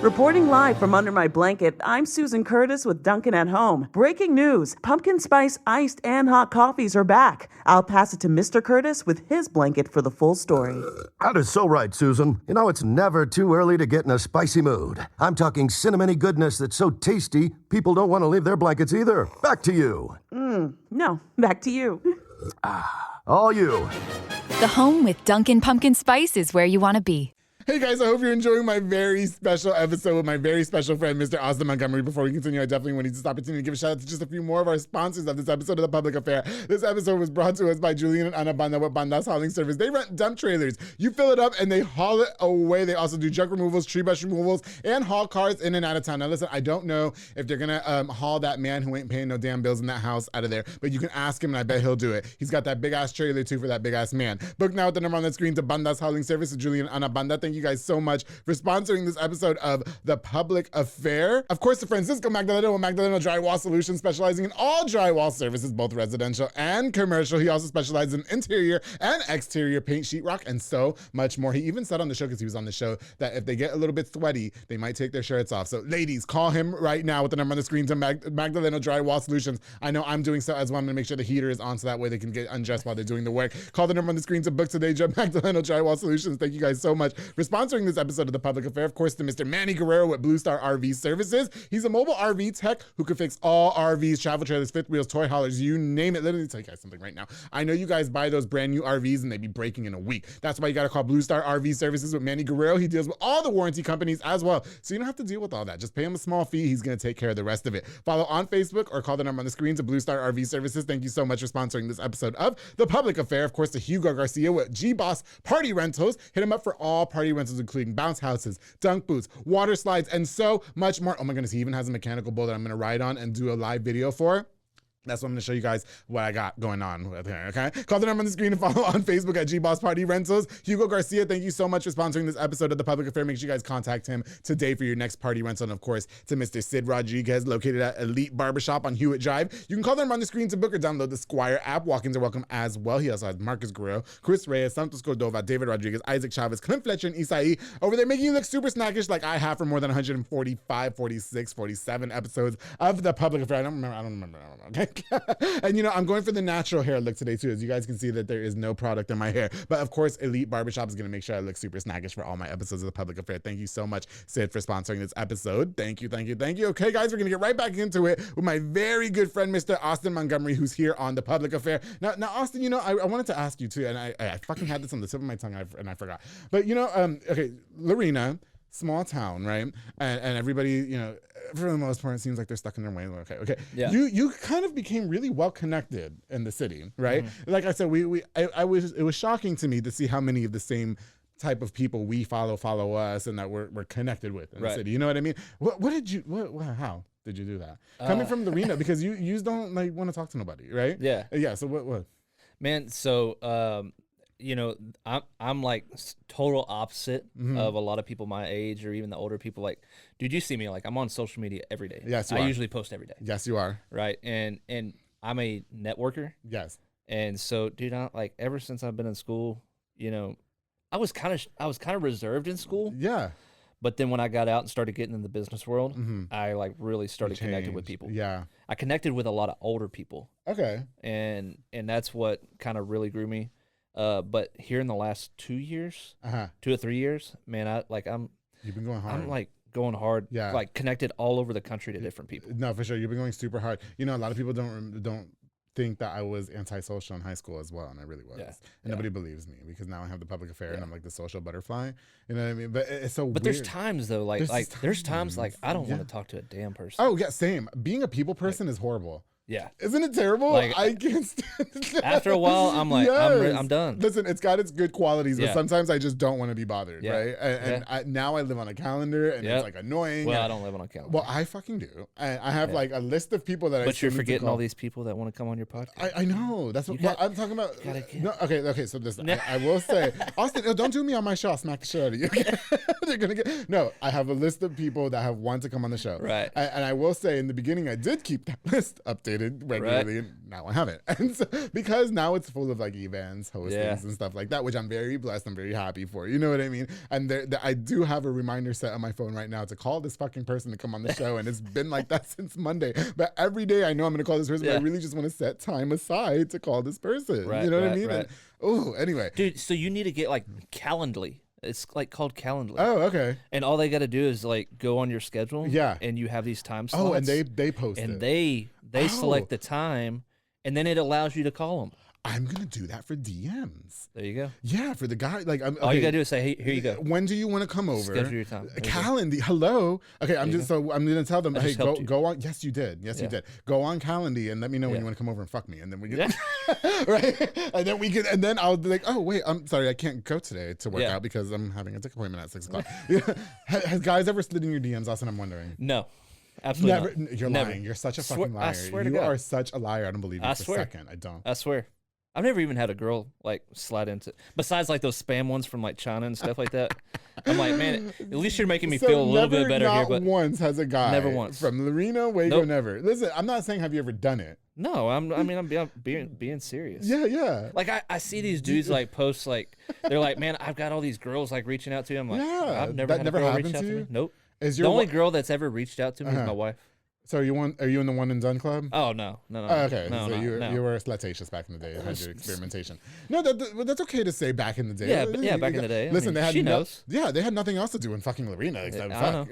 Reporting live from under my blanket, I'm Susan Curtis with Dunkin' at Home. Breaking news, pumpkin spice iced and hot coffees are back. I'll pass it to Mr. Curtis with his blanket for the full story. That is so right, Susan. You know, it's never too early to get in a spicy mood. I'm talking cinnamony goodness that's so tasty, people don't want to leave their blankets either. Back to you. No, back to you. All you. The home with Dunkin' Pumpkin Spice is where you want to be. Hey guys, I hope you're enjoying my very special episode with my very special friend, Mr. Austin Montgomery. Before we continue, I definitely want to use this opportunity to give a shout out to just a few more of our sponsors of this episode of The Public Affair. This episode was brought to us by Julian and Ana Banda with Banda's Hauling Service. They rent dump trailers. You fill it up and they haul it away. They also do junk removals, tree brush removals, and haul cars in and out of town. Now listen, I don't know if they're gonna haul that man who ain't paying no damn bills in that house out of there, but you can ask him and I bet he'll do it. He's got that big ass trailer too for that big ass man. Book now with the number on the screen to Banda's Hauling Service with Julian and Ana Banda. Thank you guys so much for sponsoring this episode of The Public Affair. Of course, the Francisco Magdaleno with Magdaleno Drywall Solutions, specializing in all drywall services, both residential and commercial. He also specializes in interior and exterior paint, sheetrock, and so much more. He even said on the show, because he was on the show, that if they get a little bit sweaty, they might take their shirts off. So ladies, call him right now with the number on the screen to Magdaleno Drywall Solutions. I know I'm doing so as well. I'm gonna make sure the heater is on so that way they can get undressed while they're doing the work. Call the number on the screen to book today, Magdaleno Drywall Solutions. Thank you guys so much for sponsoring this episode of The Public Affair. Of course, to Mr. Manny Guerrero with Blue Star RV Services. He's a mobile RV tech who can fix all RVs, travel trailers, fifth wheels, toy haulers, you name it. Let me tell you guys something right now. I know you guys buy those brand new RVs and they be breaking in a week. That's why you got to call Blue Star RV Services with Manny Guerrero. He deals with all the warranty companies as well. So you don't have to deal with all that. Just pay him a small fee. He's going to take care of the rest of it. Follow on Facebook or call the number on the screen to Blue Star RV Services. Thank you so much for sponsoring this episode of The Public Affair. Of course, to Hugo Garcia with G-Boss Party Rentals. Hit him up for all party rentals, including bounce houses, dunk boots, water slides, and so much more. Oh my goodness, he even has a mechanical bull that I'm going to ride on and do a live video for. That's what I'm going to show you guys what I got going on with here, okay? Call the number on the screen and follow on Facebook at G-Boss Party Rentals. Hugo Garcia, thank you so much for sponsoring this episode of The Public Affair. Make sure you guys contact him today for your next party rental. And of course, to Mr. Sid Rodriguez, located at Elite Barbershop on Hewitt Drive. You can call them on the screen to book or download the Squire app. Walk-ins are welcome as well. He also has Marcus Guerrero, Chris Reyes, Santos Cordova, David Rodriguez, Isaac Chavez, Clint Fletcher, and Isai over there making you look super snackish like I have for more than 145, 46, 47 episodes of The Public Affair. I don't remember. Okay? And you know, I'm going for the natural hair look today too. As you guys can see that there is no product in my hair. But of course, Elite Barbershop is going to make sure I look super snackish for all my episodes of The Public Affair. Thank you so much, Sid, for sponsoring this episode. Thank you. Okay, guys, we're going to get right back into it with my very good friend, Mr. Austin Montgomery, who's here on The Public Affair. Now Austin, you know, I wanted to ask you too, and I fucking had this on the tip of my tongue and I forgot. But you know, okay, Lorena, small town, right? And everybody, you know, for the most part, it seems like they're stuck in their way. Okay. Yeah. You kind of became really well connected in the city, right? Mm-hmm. Like I said, it was shocking to me to see how many of the same type of people we follow us and that we're connected with in the city. You know what I mean? How did you do that? Coming from Lorena, because you don't like want to talk to nobody, right? Yeah. Yeah. So what? Man, so you know, I'm like total opposite of a lot of people my age or even the older people. Like, dude, you see me, like I'm on social media every day. Yes, you are. I usually post every day. Yes, you are. Right. And I'm a networker. Yes. And so, dude, like ever since I've been in school, you know, I was kind of reserved in school. Yeah. But then when I got out and started getting in the business world, I like really started connecting with people. Yeah. I connected with a lot of older people. Okay. And that's what kind of really grew me. But here in the last 2 years, 2 or 3 years, man, you've been going hard. I'm like going hard. Yeah. Like connected all over the country to different people. No, for sure. You've been going super hard. You know, a lot of people don't think that I was antisocial in high school as well, and I really was. Yeah. And nobody believes me because now I have the public affair and I'm like the social butterfly. You know what I mean? But it's so But weird. there's times though, there's times like I don't want to talk to a damn person. Oh yeah, same. Being a people person is horrible. Yeah. Isn't it terrible? Like, I can't stand it. After a while, I'm like, I'm done. Listen, it's got its good qualities, but Yeah. sometimes I just don't want to be bothered, Yeah. right? And now I live on a calendar, and it's like annoying. Well, and, I don't live on a calendar. well, I fucking do. I have like a list of people that I. But you're still need to forgetting call. all these people that want to come on your podcast. I know. That's what I'm talking about. No, okay. So this, I will say, Austin, don't do me on my show. I'll smack the shit out of you. Okay? They're gonna get. No, I have a list of people that have wanted to come on the show. Right. And I will say, in the beginning, I did keep that list updated regularly. And now I haven't, and so, because now it's full of like events, hostings, and stuff like that, which I'm very blessed. I'm very happy for. You know what I mean? And I do have a reminder set on my phone right now to call this fucking person to come on the show, and it's been like that since Monday. But every day I know I'm gonna call this person, but I really just want to set time aside to call this person. Right, you know what I right, mean? right. Oh, anyway. Dude, so you need to get like Calendly. It's like called Calendly. Oh, okay. And all they got to do is like go on your schedule. Yeah. And you have these time slots. Oh, and they post and it. they select the time, and then it allows you to call them. I'm gonna do that for DMs. There you go. Yeah, for the guy. Like, all you gotta do is say, "Hey, here you go. When do you want to come over? Schedule your time. Calendly. Hello. Okay, I'm gonna tell them. Hey, go on. Yes, you did. Yes, you did. Go on Calendly and let me know when you want to come over and fuck me, and then we get right. And then we can. And then I'll be like, oh wait, I'm sorry, I can't go today to work out because I'm having a dick appointment at 6 o'clock. Has guys ever slid in your DMs, Austin? I'm wondering. No. Absolutely never. You're lying. You're such a fucking liar. I swear to you God. are such a liar. I don't believe you for a second. I don't. I swear. I've never even had a girl like slide into, besides like those spam ones from like China and stuff like that. I'm like, man, at least you're making me feel a little bit better here. But once has a guy. Never once. From Lorena, Wago, never. Listen, I'm not saying have you ever done it. No, I'm being serious. Yeah. Like I see these dudes like post like they're like, man, I've got all these girls like reaching out to me. I'm like, I've never had a girl reach out to me. Nope. The only girl that's ever reached out to me is my wife. So are you in the one and done club? Oh no. Oh, okay, so you were slutacious back in the day. You had your experimentation. No, that's okay to say back in the day. Yeah, back in the day. Listen, they had she knows. Yeah, they had nothing else to do in fucking Lorena except fuck.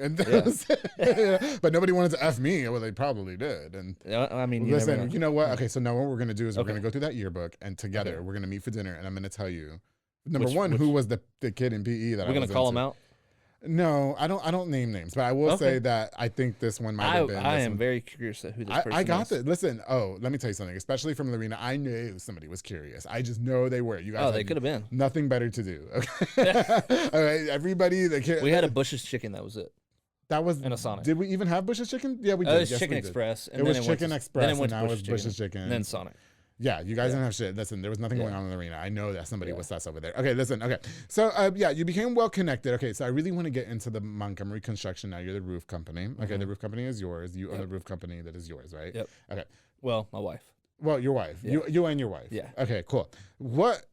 Yeah. But nobody wanted to F me. Well, they probably did. And I mean, listen, you know what? Okay, so now what we're gonna do is we're gonna go through that yearbook and together we're gonna meet for dinner, and I'm gonna tell you, number one, who was the kid in PE that we're gonna call him out. No, I don't name names, but I will say that I think this one might have been. I am very curious at who this person is. I got this. Listen, let me tell you something. Especially from Lorena, I knew somebody was curious. I just know they were. You guys. They could have been. Nothing better to do. Okay. All right, everybody. We had a Bush's Chicken. That was it. That was in a Sonic. Did we even have Bush's Chicken? Yeah, we did. It was Chicken Express. It was Chicken Express, and now it's Bush's Chicken. And then Sonic. Yeah, you guys didn't have shit. Listen, there was nothing going on in the arena. I know that somebody was sus over there. Okay, listen. Okay, so you became well connected. Okay, so I really want to get into the Montgomery construction now. You're the roof company. Okay, the roof company is yours. You own the roof company that is yours, right? Yep. Okay. Well, my wife. Well, your wife. Yeah. You and your wife. Yeah. Okay, cool. What,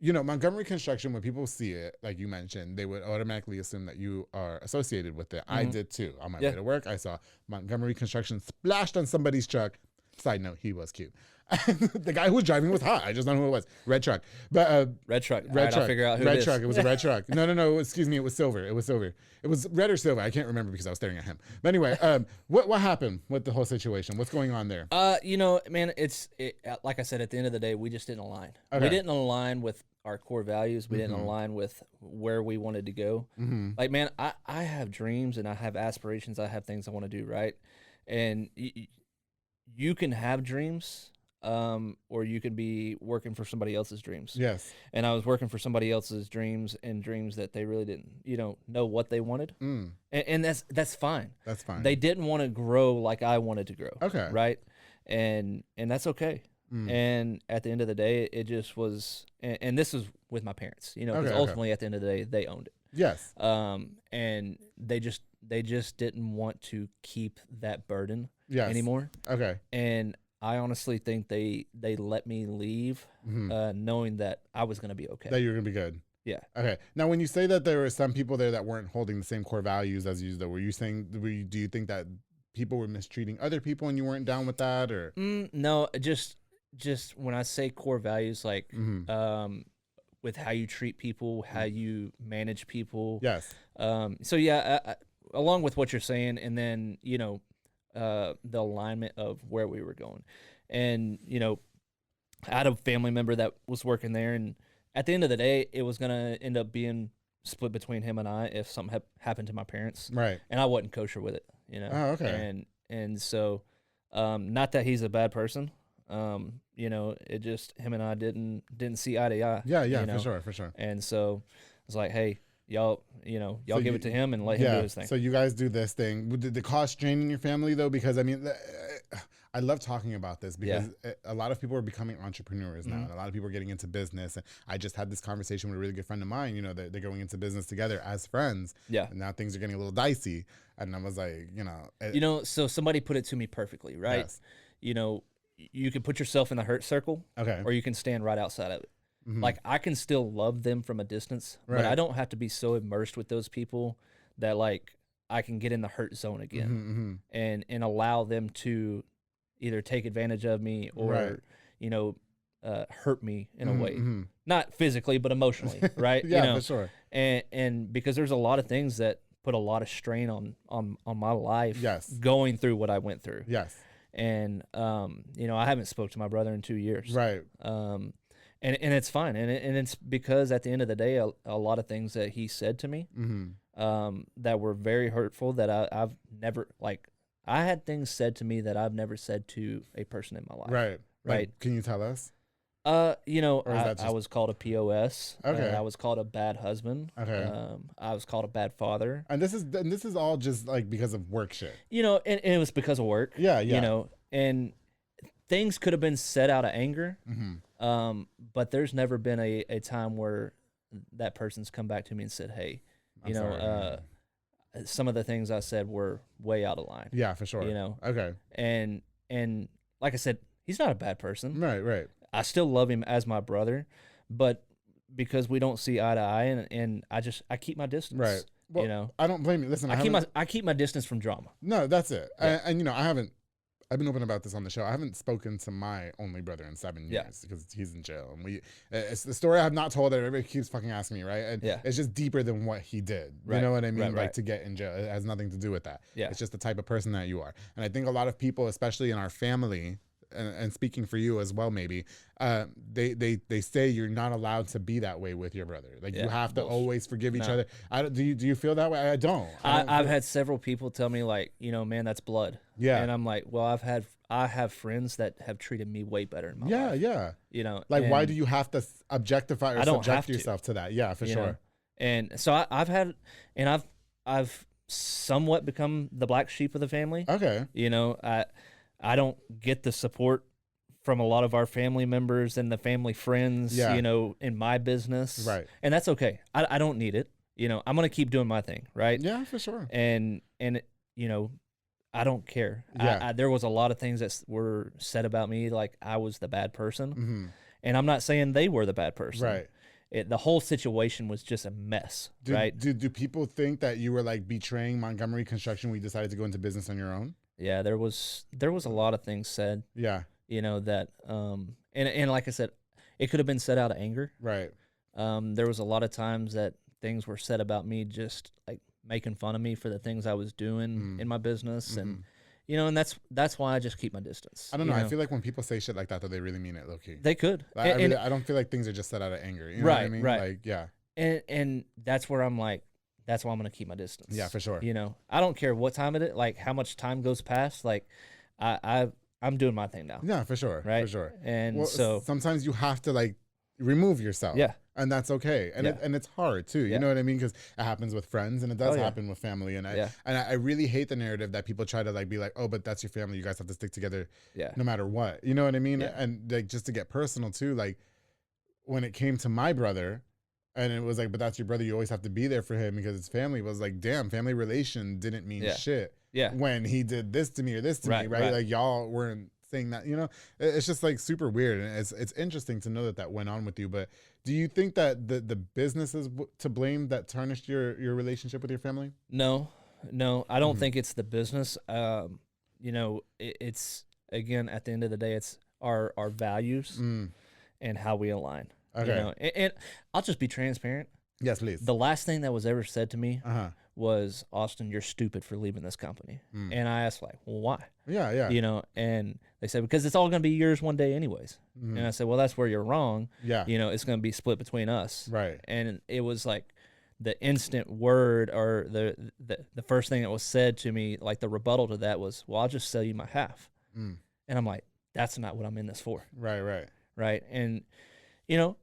Montgomery construction, when people see it, like you mentioned, they would automatically assume that you are associated with it. I did too. On my way to work, I saw Montgomery construction splashed on somebody's truck. Side note, he was cute. The guy who was driving was hot. I just don't know who it was. Red truck. But red truck. Red truck. I'll figure out who red it is. truck. It was a red truck. No. Excuse me. It was silver. It was red or silver. I can't remember because I was staring at him. But anyway, what happened with the whole situation? What's going on there? Man, like I said, at the end of the day, we just didn't align. Okay. We didn't align with our core values. We didn't align with where we wanted to go. Like, man, I have dreams and I have aspirations. I have things I want to do, right? And you can have dreams, or you can be working for somebody else's dreams. Yes. And I was working for somebody else's dreams and dreams that they really didn't, know what they wanted. And that's fine. That's fine. They didn't want to grow like I wanted to grow. Okay. Right. And that's okay. And at the end of the day, it just was, and this was with my parents, because ultimately at the end of the day, they owned it. Yes. And they just didn't want to keep that burden anymore. Okay. And I honestly think they let me leave, knowing that I was going to be okay. That you were going to be good. Yeah. Okay. Now, when you say that there were some people there that weren't holding the same core values as you, though, do you think that people were mistreating other people and you weren't down with that, or? No, just when I say core values, like, with how you treat people, how you manage people. Yes. So I, along with what you're saying, and then the alignment of where we were going, and I had a family member that was working there, and at the end of the day, it was gonna end up being split between him and I if something happened to my parents. Right. And I wasn't kosher with it, Oh, okay. And so, not that he's a bad person, it just him and I didn't see eye to eye. Yeah, for sure. And so I was like, hey, y'all So give it to him and let him do his thing. So you guys do this thing. Did the cost strain in your family though? Because I mean, I love talking about this because a lot of people are becoming entrepreneurs now, and a lot of people are getting into business. And I just had this conversation with a really good friend of mine. They're going into business together as friends. Yeah. And now things are getting a little dicey. And I was like, so somebody put it to me perfectly, right? Yes. You can put yourself in the hurt circle, Okay. or you can stand right outside of it. Mhm. Like, I can still love them from a distance, but I don't have to be so immersed with those people that like I can get in the hurt zone again and allow them to either take advantage of me or hurt me in a way, not physically but emotionally, right? Yeah, for sure. And because there's a lot of things that put a lot of strain on my life. Yes. Going through what I went through. Yes. And I haven't spoke to my brother in 2 years. Right. And it's fine, and it's because at the end of the day, a lot of things that he said to me, that were very hurtful, that I've never, like, I had things said to me that I've never said to a person in my life. Right. Right. Can you tell us? I just... was called a POS. Okay. I was called a bad husband. Okay. I was called a bad father. And this is all just like because of work shit. And it was because of work. Yeah, yeah. And things could have been said out of anger. But there's never been a time where that person's come back to me and said, hey, some of the things I said were way out of line. Yeah, for sure. Okay. And like I said, he's not a bad person. Right. I still love him as my brother, but because we don't see eye to eye, and I keep my distance. Right. Well, I don't blame you. Listen, I keep my distance from drama. No, that's it. Yeah. And I've been open about this on the show. I haven't spoken to my only brother in 7 years because he's in jail. And it's the story I have not told that everybody keeps fucking asking me, right? And it's just deeper than what he did. Right. You know what I mean? Right. To get in jail. It has nothing to do with that. Yeah. It's just the type of person that you are. And I think a lot of people, especially in our family, and speaking for you as well, maybe, they say you're not allowed to be that way with your brother. Like you have to always forgive each other. Do you feel that way? I don't. I've had several people tell me like, man, that's blood. Yeah. And I'm like, well, I have friends that have treated me way better in my life. Yeah. Like, why do you have to objectify or subject yourself to that? Yeah, for sure. And so I've somewhat become the black sheep of the family. Okay. I don't get the support from a lot of our family members and the family friends, in my business. Right. And that's okay. I don't need it. I'm going to keep doing my thing. Right. Yeah, for sure. And I don't care. Yeah. There was a lot of things that were said about me, like I was the bad person. Mm-hmm. And I'm not saying they were the bad person. Right. The whole situation was just a mess. Right. Do people think that you were like betraying Montgomery Construction when you decided to go into business on your own? Yeah, there was a lot of things said. Yeah. That and like I said, it could have been said out of anger. Right. There was a lot of times that things were said about me just like making fun of me for the things I was doing in my business, and and that's why I just keep my distance. I don't know. I feel like when people say shit like that, though, they really mean it, low key. They could. I don't feel like things are just said out of anger. You know what I mean? Right. Like, yeah. And that's where I'm like, that's why I'm gonna keep my distance. Yeah, for sure. I don't care what time it is, like how much time goes past. Like, I'm doing my thing now. Yeah, for sure. Right. For sure. And so sometimes you have to like remove yourself. Yeah. And that's okay. And and it's hard too. You know what I mean? Because it happens with friends and it does happen with family. And I really hate the narrative that people try to like be like, oh, but that's your family. You guys have to stick together no matter what. You know what I mean? Yeah. And like just to get personal too, like when it came to my brother, and it was like, but that's your brother. You always have to be there for him because it's family. It was like, damn, family relation didn't mean shit. Yeah. When he did this to me or this to me, right? Like y'all weren't saying that, it's just like super weird. And it's interesting to know that went on with you. But do you think that the business is to blame that tarnished your relationship with your family? No, I don't think it's the business. It's, again, at the end of the day, it's our values and how we align. Okay. And I'll just be transparent. Yes, please. The last thing that was ever said to me was, Austin, you're stupid for leaving this company. And I asked, like, well, why? Yeah. You know, and they said, because it's all going to be yours one day anyways. And I said, well, that's where you're wrong. Yeah. You know, it's going to be split between us. Right. And it was like the instant word, or the first thing that was said to me, like the rebuttal to that was, well, I'll just sell you my half. And I'm like, that's not what I'm in this for. Right. And, you know,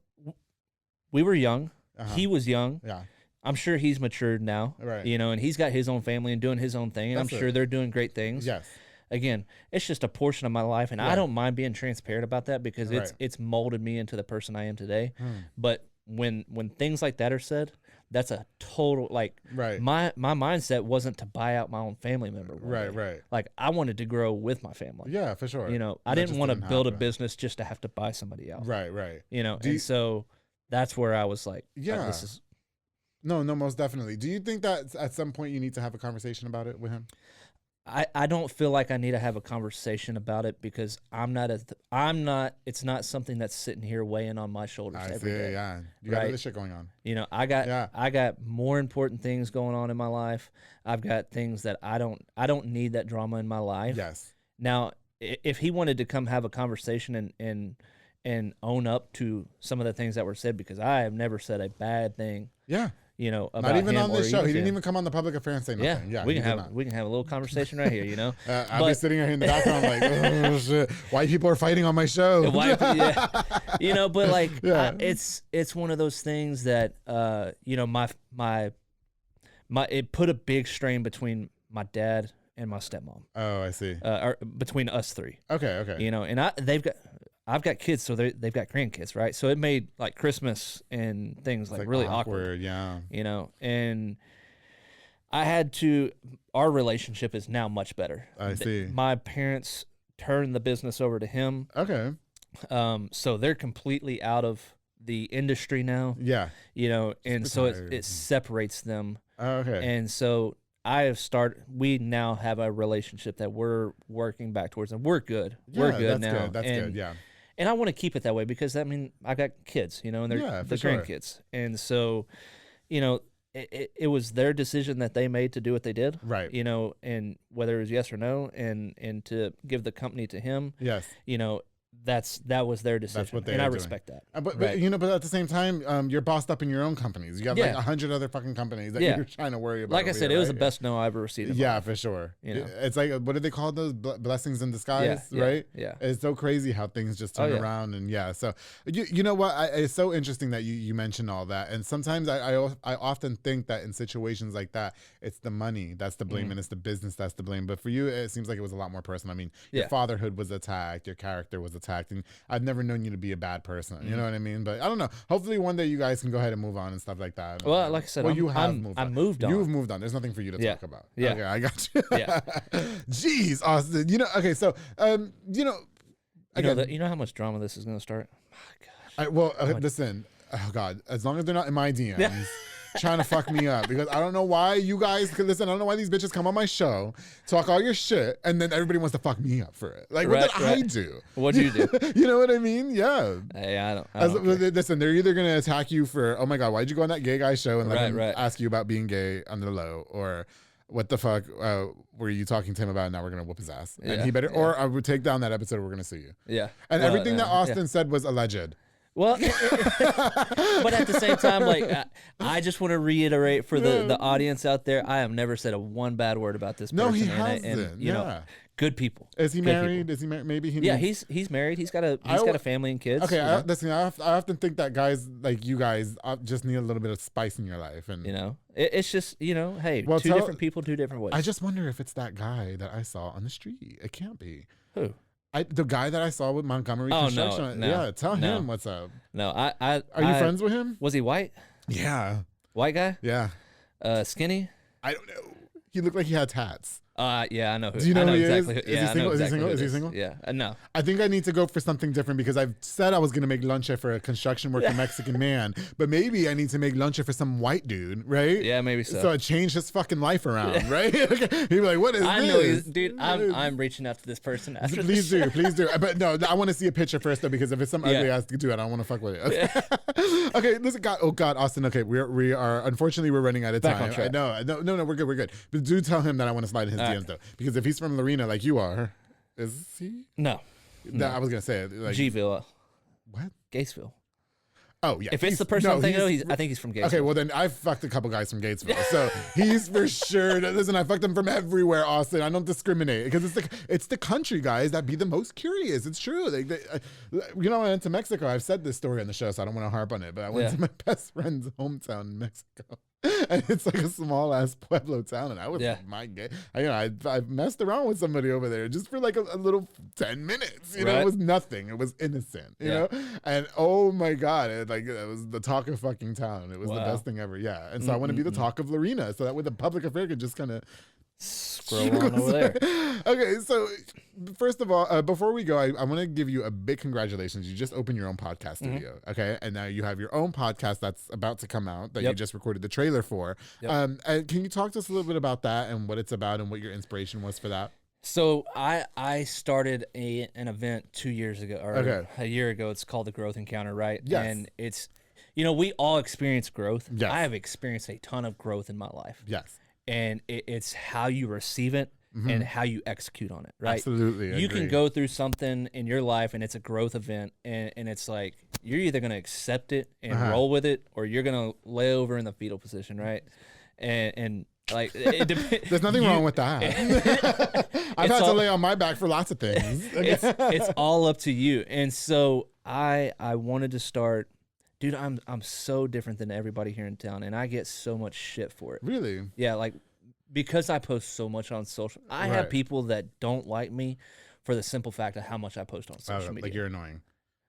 we were young. He was young. Yeah. I'm sure he's matured now. Right. You know, and he's got his own family and doing his own thing. And I'm sure they're doing great things. Yes. Again, it's just a portion of my life, and I don't mind being transparent about that because it's molded me into the person I am today. But when things like that are said, that's a total, like, my mindset wasn't to buy out my own family member. Right. Like, I wanted to grow with my family. Yeah, for sure. You know, I didn't want to build a business just to have to buy somebody out. Right. You know, so that's where I was like, this is. No, most definitely. Do you think that at some point you need to have a conversation about it with him? I don't feel like I need to have a conversation about it because it's not something that's sitting here weighing on my shoulders every day. Yeah. You got other shit going on. You know, I got more important things going on in my life. I've got things that I don't need that drama in my life. Yes. Now, if he wanted to come have a conversation and own up to some of the things that were said, because I have never said a bad thing. Yeah. You know, about not even him on this show. He didn't him. even come on the public affair and say nothing. Yeah, we can have a little conversation right here. You know, I'll be sitting here in the background like, oh shit, white people are fighting on my show. You know, but like, it's one of those things that you know, my it put a big strain between my dad and my stepmom. Oh, I see. Or between us three. Okay. You know, and I've got kids, so they've got grandkids, right? So it made like Christmas and things like really awkward. Yeah. You know, and our relationship is now much better. I see. My parents turned the business over to him. Okay. So they're completely out of the industry now. Yeah. You know, and so it separates them. Okay. And so we now have a relationship that we're working back towards, and we're good. We're good now. That's good. Yeah. And I want to keep it that way because, I mean, I got kids, you know, and they're grandkids. And so, you know, it was their decision that they made to do what they did. Right. You know, and whether it was yes or no, and to give the company to him. Yes. You know, that was their decision. That's what they and I respect that. But you know, but at the same time, you're bossed up in your own companies. You got like 100 other fucking companies that you're trying to worry about. Like I said, it was the best no I ever received. Yeah, for sure. You know? It's like, what do they call those? Blessings in disguise, right? Yeah. It's so crazy how things just turn around. And so you know what? It's so interesting that you mentioned all that. And sometimes I often think that in situations like that, it's the money that's the blame and it's the business that's the blame. But for you, it seems like it was a lot more personal. I mean, your fatherhood was attacked, your character was attacked. And I've never known you to be a bad person. You know what I mean? But I don't know. Hopefully one day you guys can go ahead and move on and stuff like that. Well, like I said, you have moved on. I moved on. You've moved on. There's nothing for you to talk about. Yeah. Okay, I got you. Yeah. Jeez, Austin. You know, okay, so, you know. Again, you know how much drama this is going to start? My gosh. Listen. Oh, God. As long as they're not in my DMs. Trying to fuck me up, because I don't know why you guys listen. I don't know why these bitches come on my show, talk all your shit, and then everybody wants to fuck me up for it. Like, what did I do? What'd you do? You know what I mean? Yeah. Hey, I don't listen, they're either gonna attack you for, oh my God, why'd you go on that gay guy show and let him ask you about being gay on the low, or what the fuck were you talking to him about? Now we're gonna whoop his ass, and he better, or I would take down that episode. We're gonna sue you. Yeah. And everything that Austin said was alleged. Well, but at the same time, like, I just want to reiterate for the audience out there, I have never said one bad word about this person. No, he hasn't. And you know, good people. Is he married? Is he married? Maybe he. Yeah, he's married. He's got a family and kids. Okay, listen, I often think that guys like you guys just need a little bit of spice in your life, and you know, it's just, you know, hey, two different people, two different ways. I just wonder if it's that guy that I saw on the street. It can't be. Who? The guy that I saw with Montgomery construction. No, yeah, tell him what's up. No, Are you friends with him? Was he white? Yeah. White guy? Yeah. Skinny? I don't know. He looked like he had tats. Yeah, I know who. Do you know I know who he exactly is? Who, yeah, Is he single? Exactly Is he single? Yeah, no. I think I need to go for something different because I've said I was going to make lunch for a construction worker Mexican man, but maybe I need to make lunch for some white dude, right? Yeah, maybe so. So I changed his fucking life around, right? He'd be like, what is I this? know, dude. I'm reaching out to this person after Please this. please do. But no, I want to see a picture first though, because if it's some ugly ass dude, I don't want to fuck with it. Okay, okay, listen, God, oh God, Austin. Okay, we are unfortunately we're running out of time. Back on track. No, we're good. But do tell him that I want to slide in his DMs though, because if he's from Lorena like you are, is he? No. I was gonna say it. Like, Gville. What? Gatesville. Oh yeah. If it's the person I'm thinking of, I think he's from Gatesville. Okay, well then I fucked a couple guys from Gatesville, so he's for sure. Listen, I fucked them from everywhere, Austin. I don't discriminate because it's the country guys that be the most curious. It's true. You know, I went to Mexico. I've said this story on the show, so I don't want to harp on it. But I went to my best friend's hometown in Mexico. And it's like a small ass Pueblo town, and I was my gay. I messed around with somebody over there just for like a little 10 minutes. You know, it was nothing. It was innocent. You know, and oh my God, it was the talk of fucking town. It was the best thing ever. Yeah, and so I want to be the talk of Lorena, so that way the public affair could just kind of scroll on over there. Okay, so first of all, before we go, I want to give you a big congratulations. You just opened your own podcast studio, okay? And now you have your own podcast that's about to come out that you just recorded the trailer for. And can you talk to us a little bit about that and what it's about and what your inspiration was for that? So I started an event 2 years ago, or a year ago. It's called the Growth Encounter, right? Yes. And it's, you know, we all experience growth. Yes. I have experienced a ton of growth in my life. Yes. And it's how you receive it and how you execute on it, right? Absolutely. You can go through something in your life and it's a growth event, and it's like you're either going to accept it and roll with it, or you're going to lay over in the fetal position, right? And like it depends. There's nothing wrong with that. I've had to lay on my back for lots of things. It's all up to you. And so I wanted to start. Dude, I'm so different than everybody here in town, and I get so much shit for it. Really? Yeah, like because I post so much on social. I have people that don't like me for the simple fact of how much I post on social media. Like you're annoying.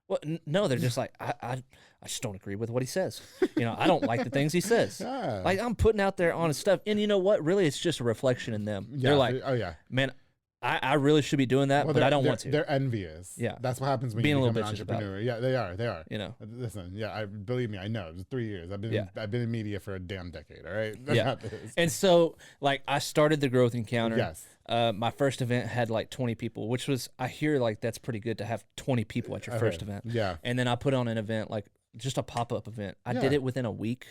Well, no, they're just like I just don't agree with what he says. You know, I don't like the things he says. Yeah. Like I'm putting out there honest stuff, and you know what? Really, it's just a reflection in them. Yeah. They're like, oh yeah, man, I really should be doing that, but I don't want to. They're envious. Yeah. That's what happens when Being you a become an little bitches about entrepreneur. Yeah, they are. You know. Listen, yeah, believe me, I know. It was 3 years. I've been in media for a damn decade, all right? Yeah. And so, like, I started the Growth Encounter. Yes. My first event had like 20 people, which was, I hear like that's pretty good to have 20 people at your first event. Yeah. And then I put on an event, like just a pop-up event. I did it within a week.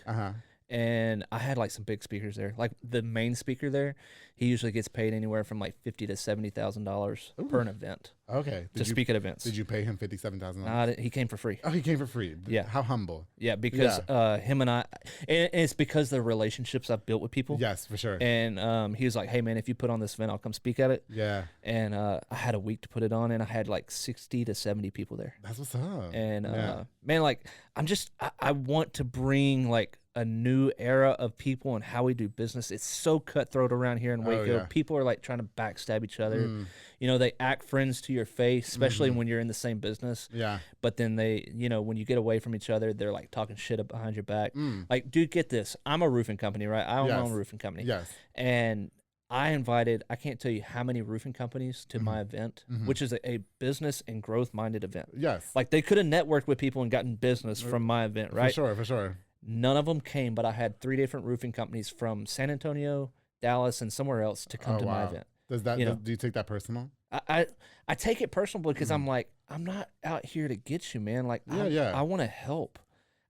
And I had like some big speakers there. Like the main speaker there, he usually gets paid anywhere from like $50,000 to $70,000 per an event. Okay. To speak at events. Did you pay him $57,000? He came for free. Oh, he came for free. Yeah. How humble. Yeah, because him and I, and it's because the relationships I've built with people. Yes, for sure. And he was like, "Hey man, if you put on this event, I'll come speak at it." Yeah. And I had a week to put it on, and I had like 60 to 70 people there. That's what's up. And man, like I want to bring like a new era of people and how we do business. It's so cutthroat around here in Waco. People are like trying to backstab each other. You know, they act friends to your face, especially when you're in the same business. Yeah. But then they, you know, when you get away from each other, they're like talking shit behind your back. Like, dude, get this. I'm a roofing company, right? I own my own roofing company. Yes. And I invited, I can't tell you how many roofing companies to my event, which is a business and growth minded event. Yes. Like they could have networked with people and gotten business from my event, right? For sure. None of them came, but I had 3 different roofing companies from San Antonio, Dallas, and somewhere else to come to my event. Does that? Do you take that personal? I take it personal because I'm like, I'm not out here to get you, man. Like, I want to help.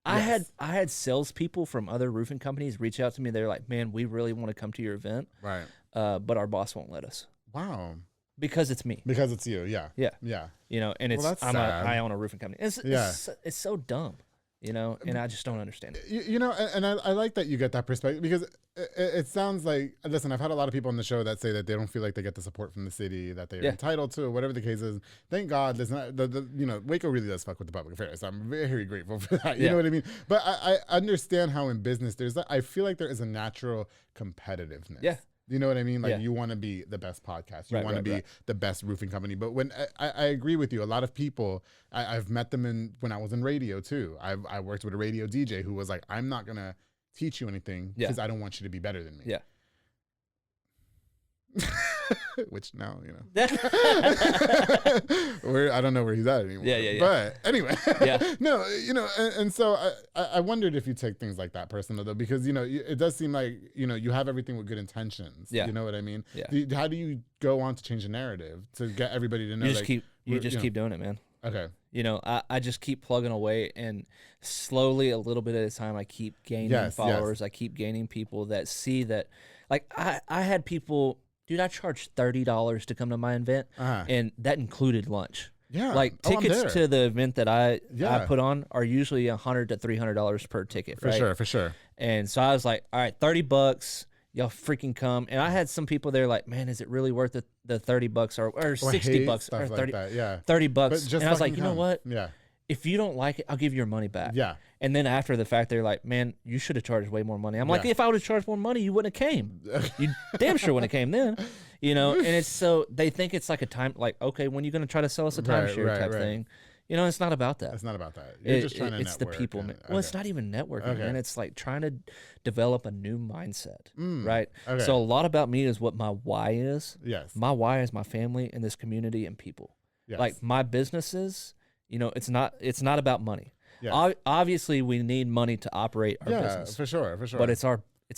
Yes. I had salespeople from other roofing companies reach out to me. They're like, man, we really want to come to your event, right? But our boss won't let us. Wow. Because it's me. Because it's you. Yeah. You know, and I own a roofing company. It's so dumb. You know, and I just don't understand it. You know, and I like that you get that perspective because it sounds like, listen, I've had a lot of people on the show that say that they don't feel like they get the support from the city that they're entitled to, or whatever the case is. Thank God, there's not you know, Waco really does fuck with the public affairs. So I'm very grateful for that. You know what I mean? But I understand how in business I feel like there is a natural competitiveness. Yeah. You know what I mean? Like you want to be the best podcast. You want to be the best roofing company. But when I agree with you, a lot of people, I've met them when I was in radio too. I worked with a radio DJ who was like, I'm not going to teach you anything because I don't want you to be better than me. Yeah. which now, I don't know where he's at anymore. Yeah. But anyway, Yeah. no, and so I wondered if you take things like that personal though, because, it does seem like, you have everything with good intentions. Yeah. You know what I mean? Yeah. How do you go on to change the narrative to get everybody to know? You just keep doing it, man. Okay. I just keep plugging away, and slowly, a little bit at a time, I keep gaining followers. I keep gaining people that see that. Like, I had people, dude, I charged $30 to come to my event, and that included lunch. Yeah. Like, tickets to the event that I put on are usually $100 to $300 per ticket, right? For sure. And so I was like, all right, $30. Y'all freaking come. And I had some people there like, man, is it really worth the $30 or $60 or 30, like that, $30? And I was like, you know what? Yeah. If you don't like it, I'll give you your money back. Yeah. And then after the fact, they're like, man, you should have charged way more money. I'm like, if I would have charged more money, you wouldn't have came. You damn sure wouldn't have came then. And it's so they think it's like a time, like, okay, when are you going to try to sell us a timeshare type thing? It's not about that. It's not about that. You're just trying to It's network. the people. Well, it's not even networking, man. It's like trying to develop a new mindset, right? Okay. So a lot about me is what my why is. Yes. My why is my family and this community and people. Yes. Like my businesses, it's not about money. Yes. Obviously, we need money to operate our business. For sure. But it's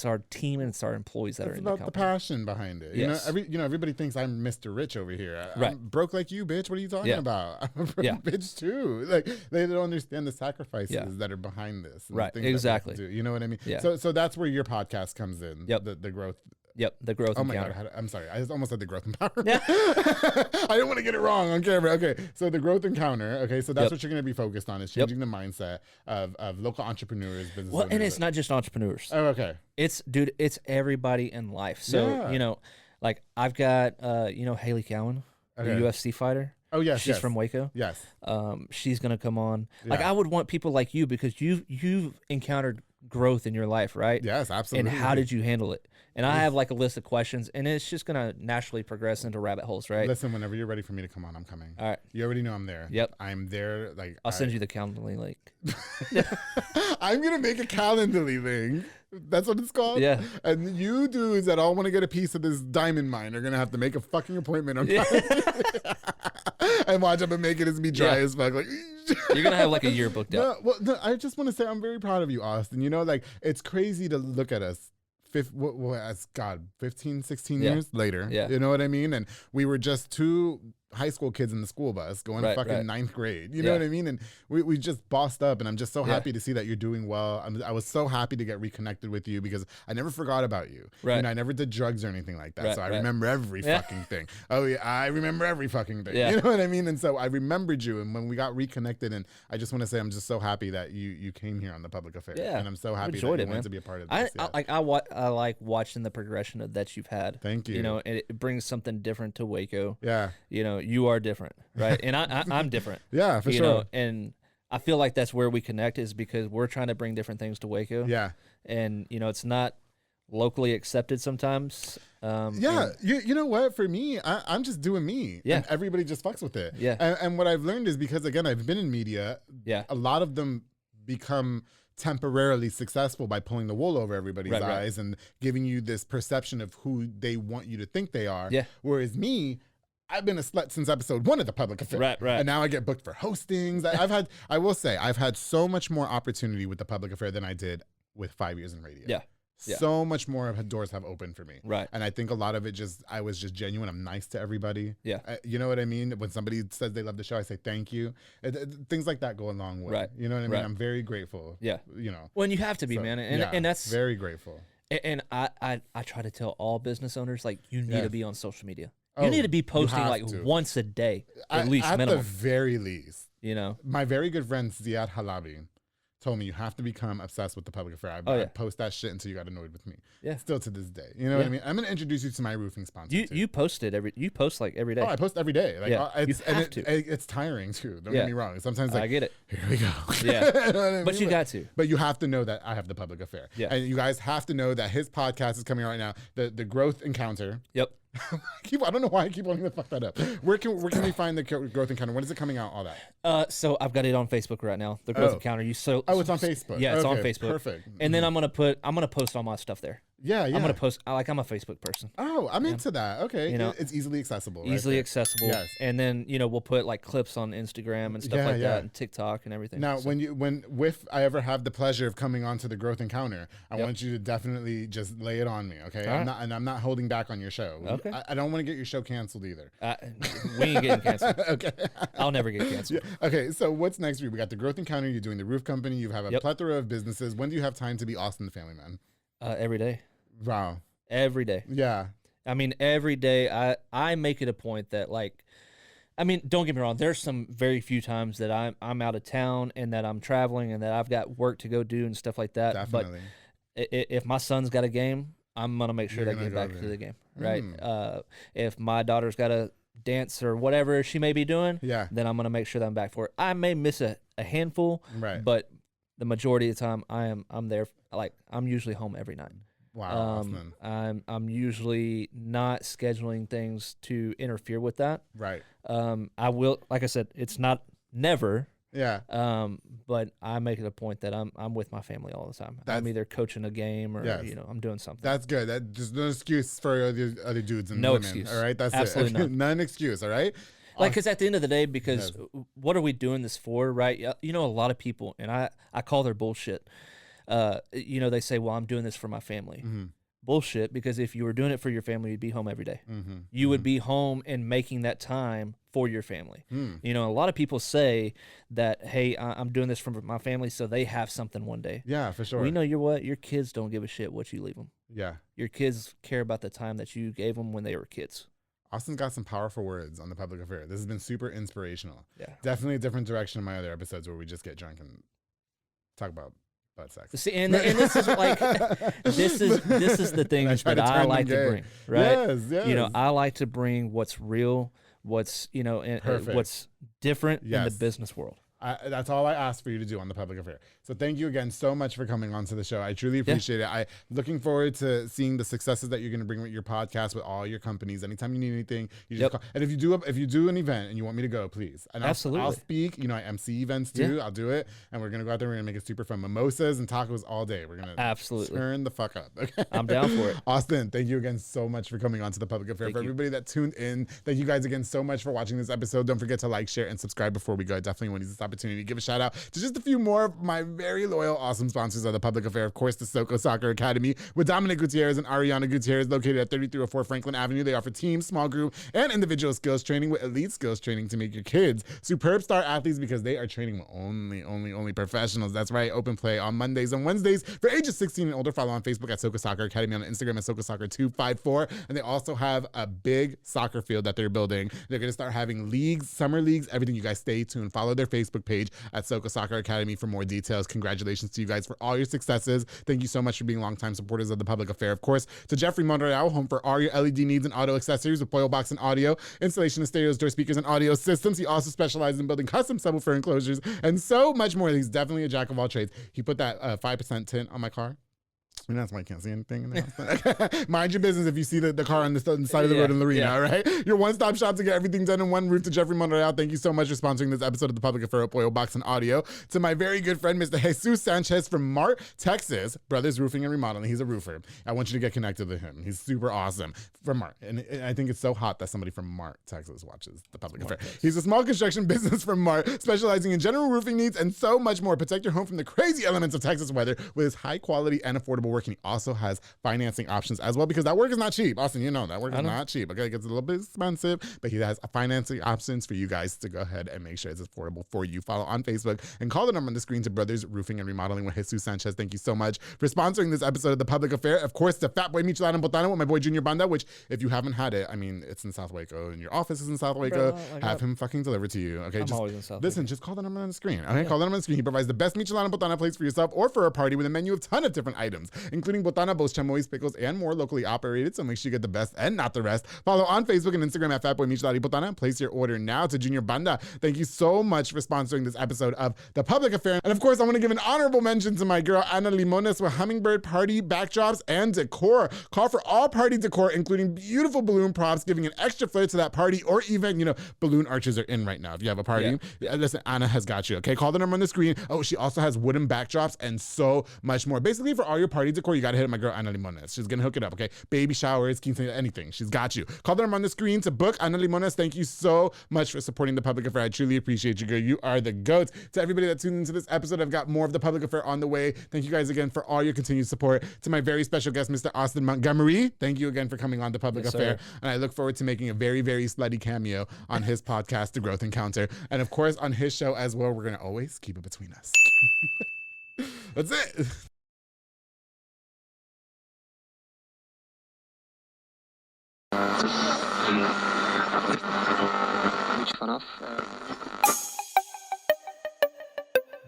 our team and it's our employees that are in the company. It's about the passion behind it. Yes. Everybody thinks I'm Mr. Rich over here. Right. I'm broke like you, bitch. What are you talking about? I'm a broke bitch too. Like they don't understand the sacrifices that are behind this. And right. The things exactly. that we have to do. You know what I mean? Yeah. So that's where your podcast comes in. Yep. The growth. Yep, the growth encounter. God, I'm sorry. I almost said the growth empowerment. I didn't want to get it wrong on camera. Okay, so the growth encounter. Okay, so that's what you're going to be focused on is changing the mindset of local entrepreneurs, business owners. And it's not just entrepreneurs. Oh, okay. It's everybody in life. So, like I've got, Haley Cowan, the UFC fighter. Oh, yes. She's from Waco. Yes. She's going to come on. Yeah. Like I would want people like you because you've encountered growth in your life, right? Yes, absolutely. And how did you handle it? And I have like a list of questions, and it's just gonna naturally progress into rabbit holes, right? Listen, whenever you're ready for me to come on, I'm coming. All right. You already know I'm there. Yep. I'm there. Like I'll send you the Calendly link. I'm gonna make a Calendly link. That's what it's called. Yeah. And you dudes that all want to get a piece of this diamond mine are gonna have to make a fucking appointment on Calendly. And watch I'm gonna make it as me dry as fuck. Like you're gonna have like a year booked out. No, I just want to say I'm very proud of you, Austin. Like it's crazy to look at us. 15, 16 years later. Yeah. You know what I mean? And we were just two high school kids in the school bus going to fucking ninth grade. You know what I mean? And we just bossed up, and I'm just so happy to see that you're doing well. I was so happy to get reconnected with you because I never forgot about you. Right. I never did drugs or anything like that. Right, so I remember every fucking thing. Oh yeah, I remember every fucking thing. Yeah. You know what I mean? And so I remembered you, and when we got reconnected, and I just want to say I'm just so happy that you came here on the Public Affair. Yeah. And I'm so happy that you wanted to be a part of this. I like watching the progression that you've had. Thank you. And it brings something different to Waco. Yeah. You are different, right? And I'm different. Yeah, for sure. And I feel like that's where we connect is because we're trying to bring different things to Waco. Yeah. And it's not locally accepted sometimes. You know what? For me, I'm just doing me. Yeah. And everybody just fucks with it. Yeah. And what I've learned is because, again, I've been in media. Yeah. A lot of them become temporarily successful by pulling the wool over everybody's eyes and giving you this perception of who they want you to think they are. Yeah. Whereas me, I've been a slut since episode 1 of the Public Affair. Right. And now I get booked for hostings. I will say, I've had so much more opportunity with the Public Affair than I did with 5 years in radio. Yeah. So much more doors have opened for me. Right. And I think a lot of it I was just genuine. I'm nice to everybody. Yeah. You know what I mean? When somebody says they love the show, I say thank you. Things like that go a long way. Right. You know what I mean? Right. I'm very grateful. Yeah. Well, and you have to be, man. And that's very grateful. And I try to tell all business owners, like, you need to be on social media. Oh, you need to be posting like to. once a day, at least at minimum. the very least. My very good friend Ziad Halabi told me you have to become obsessed with the Public Affair. I post that shit until you got annoyed with me. Yeah. Still to this day. You know what I mean? I'm gonna introduce you to my roofing sponsor. You post like every day. Oh, I post every day. Like it's tiring too. Don't get me wrong. Sometimes I get it. Here we go. Yeah. You know what I mean? But you got to. But you have to know that I have the Public Affair. Yeah. And you guys have to know that his podcast is coming out right now. The Growth Encounter. Yep. I don't know why I keep wanting to fuck that up. Where can we find the Growth Encounter? When is it coming out? All that. So I've got it on Facebook right now. The Growth Encounter. It's on Facebook. Yeah, it's on Facebook. Perfect. And then I'm gonna post all my stuff there. Yeah, yeah. I'm gonna post. I'm a Facebook person. Oh, I'm into that. Okay, You know, it's easily accessible. Easily right accessible. Yes. And then we'll put like clips on Instagram and stuff like that, and TikTok and everything. Now, if I ever have the pleasure of coming onto the Growth Encounter, I want you to definitely just lay it on me, okay? I'm not holding back on your show. Okay. I don't want to get your show canceled either. We ain't getting canceled. Okay. I'll never get canceled. Yeah. Okay, so what's next for you? We got the Growth Encounter. You're doing the roof company. You have a plethora of businesses. When do you have time to be Austin the Family Man? Every day. Wow. Every day. Yeah. I mean, every day I make it a point that, like, I mean, don't get me wrong. There's some very few times that I'm out of town and that I'm traveling and that I've got work to go do and stuff like that. Definitely. But if my son's got a game, I'm going to make sure they get back to the game, right? If my daughter's got a dance or whatever she may be doing, then I'm going to make sure that I'm back for it. I may miss a handful, but the majority of the time I'm there. Like, I'm usually home every night. Wow. I'm usually not scheduling things to interfere with that. Right. I will, like I said, it's not never. Yeah. But I make it a point that I'm with my family all the time. I'm either coaching a game or I'm doing something. That's good. There's no excuse for other dudes and no women. Excuse. All right. That's absolutely it. None excuse. All right. Like, because at the end of the day, because what are we doing this for, right? You know, a lot of people, and I call their bullshit. They say, well, I'm doing this for my family. Bullshit, because if you were doing it for your family, you'd be home every day. You would be home and making that time for your family. You know, a lot of people say that, hey, I'm doing this for my family so they have something one day. Yeah, for sure. Well, you know, your kids don't give a shit what you leave them. Yeah. Your kids care about the time that you gave them when they were kids. Austin's got some powerful words on the public affair. This has been super inspirational. Yeah. Definitely a different direction in my other episodes where we just get drunk and talk about butt sex. See, and this is like this is the thing that I like to bring, right? Yes. You know, I like to bring what's real, what's what's different in the business world. That's all I asked for you to do on the public affair. So thank you again so much for coming on to the show. I truly appreciate it. I'm looking forward to seeing the successes that you're going to bring with your podcast, with all your companies. Anytime you need anything, you just call. And if you do an event and you want me to go, please. And absolutely. I'll speak. You know, I MC events too. Yeah. I'll do it. And we're going to go out there. We're going to make it super fun. Mimosas and tacos all day. We're going to absolutely turn the fuck up. Okay? I'm down for it. Austin, thank you again so much for coming on to the public affair. For everybody that tuned in, thank you guys again so much for watching this episode. Don't forget to like, share, and subscribe before we go. I definitely want to use this opportunity to give a shout out to just a few more of my very loyal, awesome sponsors of the public affair. Of course, the Soko Soccer Academy with Dominic Gutierrez and Ariana Gutierrez, located at 3304 Franklin Avenue. They offer team, small group, and individual skills training with elite skills training to make your kids superb star athletes, because they are training with only professionals. That's right. Open play on Mondays and Wednesdays for ages 16 and older. Follow on Facebook at Soko Soccer Academy, on Instagram at Soko Soccer 254. And they also have a big soccer field that they're building. They're going to start having leagues, summer leagues, everything. You guys stay tuned. Follow their Facebook page at Soko Soccer Academy for more details. Congratulations to you guys for all your successes. Thank you so much for being longtime supporters of the public affair. Of course, to Jeffrey Monreal, home for all your LED needs and auto accessories with foil box and audio, installation of stereos, door speakers, and audio systems. He also specializes in building custom subwoofer enclosures and so much more. He's definitely a jack of all trades. He put that 5% tint on my car. And that's why I can't see anything in the house. Mind your business if you see the car on the side of the road in Lorena, all right? Your one-stop shop to get everything done in one roof. To Jeffrey Monreal, thank you so much for sponsoring this episode of the Public Affair, Oil Box and Audio. To my very good friend, Mr. Jesus Sanchez from Mart, Texas, Brothers Roofing and Remodeling. He's a roofer. I want you to get connected with him. He's super awesome. From Mart. And I think it's so hot that somebody from Mart, Texas watches the Public Affair. He's a small construction business from Mart, specializing in general roofing needs and so much more. Protect your home from the crazy elements of Texas weather with his high quality and affordable work. And he also has financing options as well, because that work is not cheap. Austin, you know that work is not cheap. Okay, it gets a little bit expensive, but he has financing options for you guys to go ahead and make sure it's affordable for you. Follow on Facebook and call the number on the screen to Brothers Roofing and Remodeling with Jesus Sanchez. Thank you so much for sponsoring this episode of The Public Affair. Of course, the Fat Boy Michelada and Botana with my boy Junior Banda, which if you haven't had it, I mean, it's in South Waco and your office is in South Waco. Have him fucking deliver to you. Okay, I'm always in South Waco. Just call the number on the screen. Okay, call the number on the screen. He provides the best Michelada and Botana plates for yourself or for a party with a menu of a ton of different items, including Botana, both chamois, pickles, and more, locally operated, so make sure you get the best and not the rest. Follow on Facebook and Instagram at Fatboy Michelada y Botana and place your order now. To Junior Banda, thank you so much for sponsoring this episode of The Public Affair. And of course, I want to give an honorable mention to my girl Ana Limones with Hummingbird Party backdrops and decor. Call for all party decor, including beautiful balloon props, giving an extra flair to that party or even, balloon arches are in right now. If you have a party, listen, Ana has got you. Okay, call the number on the screen. Oh, she also has wooden backdrops and so much more. Basically, for all your party wedding decor, you got to hit up my girl, Ana Limones. She's going to hook it up, okay? Baby showers, quinceañera, anything. She's got you. Call the number on the screen to book. Ana Limones, thank you so much for supporting the Public Affair. I truly appreciate you, girl. You are the GOAT. To everybody that tuned into this episode, I've got more of the Public Affair on the way. Thank you guys again for all your continued support. To my very special guest, Mr. Austin Montgomery, thank you again for coming on the Public Affair. And I look forward to making a very, very slutty cameo on his podcast, The Growth Encounter. And of course, on his show as well. We're going to always keep it between us. That's it.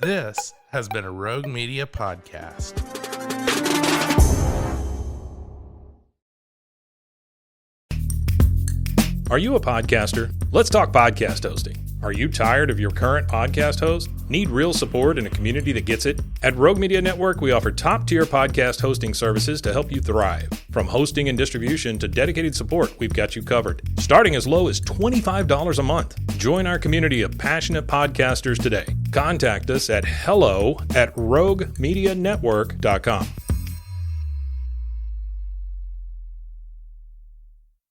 This has been a Rogue Media podcast. Are you a podcaster? Let's talk podcast hosting. Are you tired of your current podcast host? Need real support in a community that gets it? At Rogue Media Network, we offer top-tier podcast hosting services to help you thrive. From hosting and distribution to dedicated support, we've got you covered. Starting as low as $25 a month. Join our community of passionate podcasters today. Contact us at hello@roguemedianetwork.com.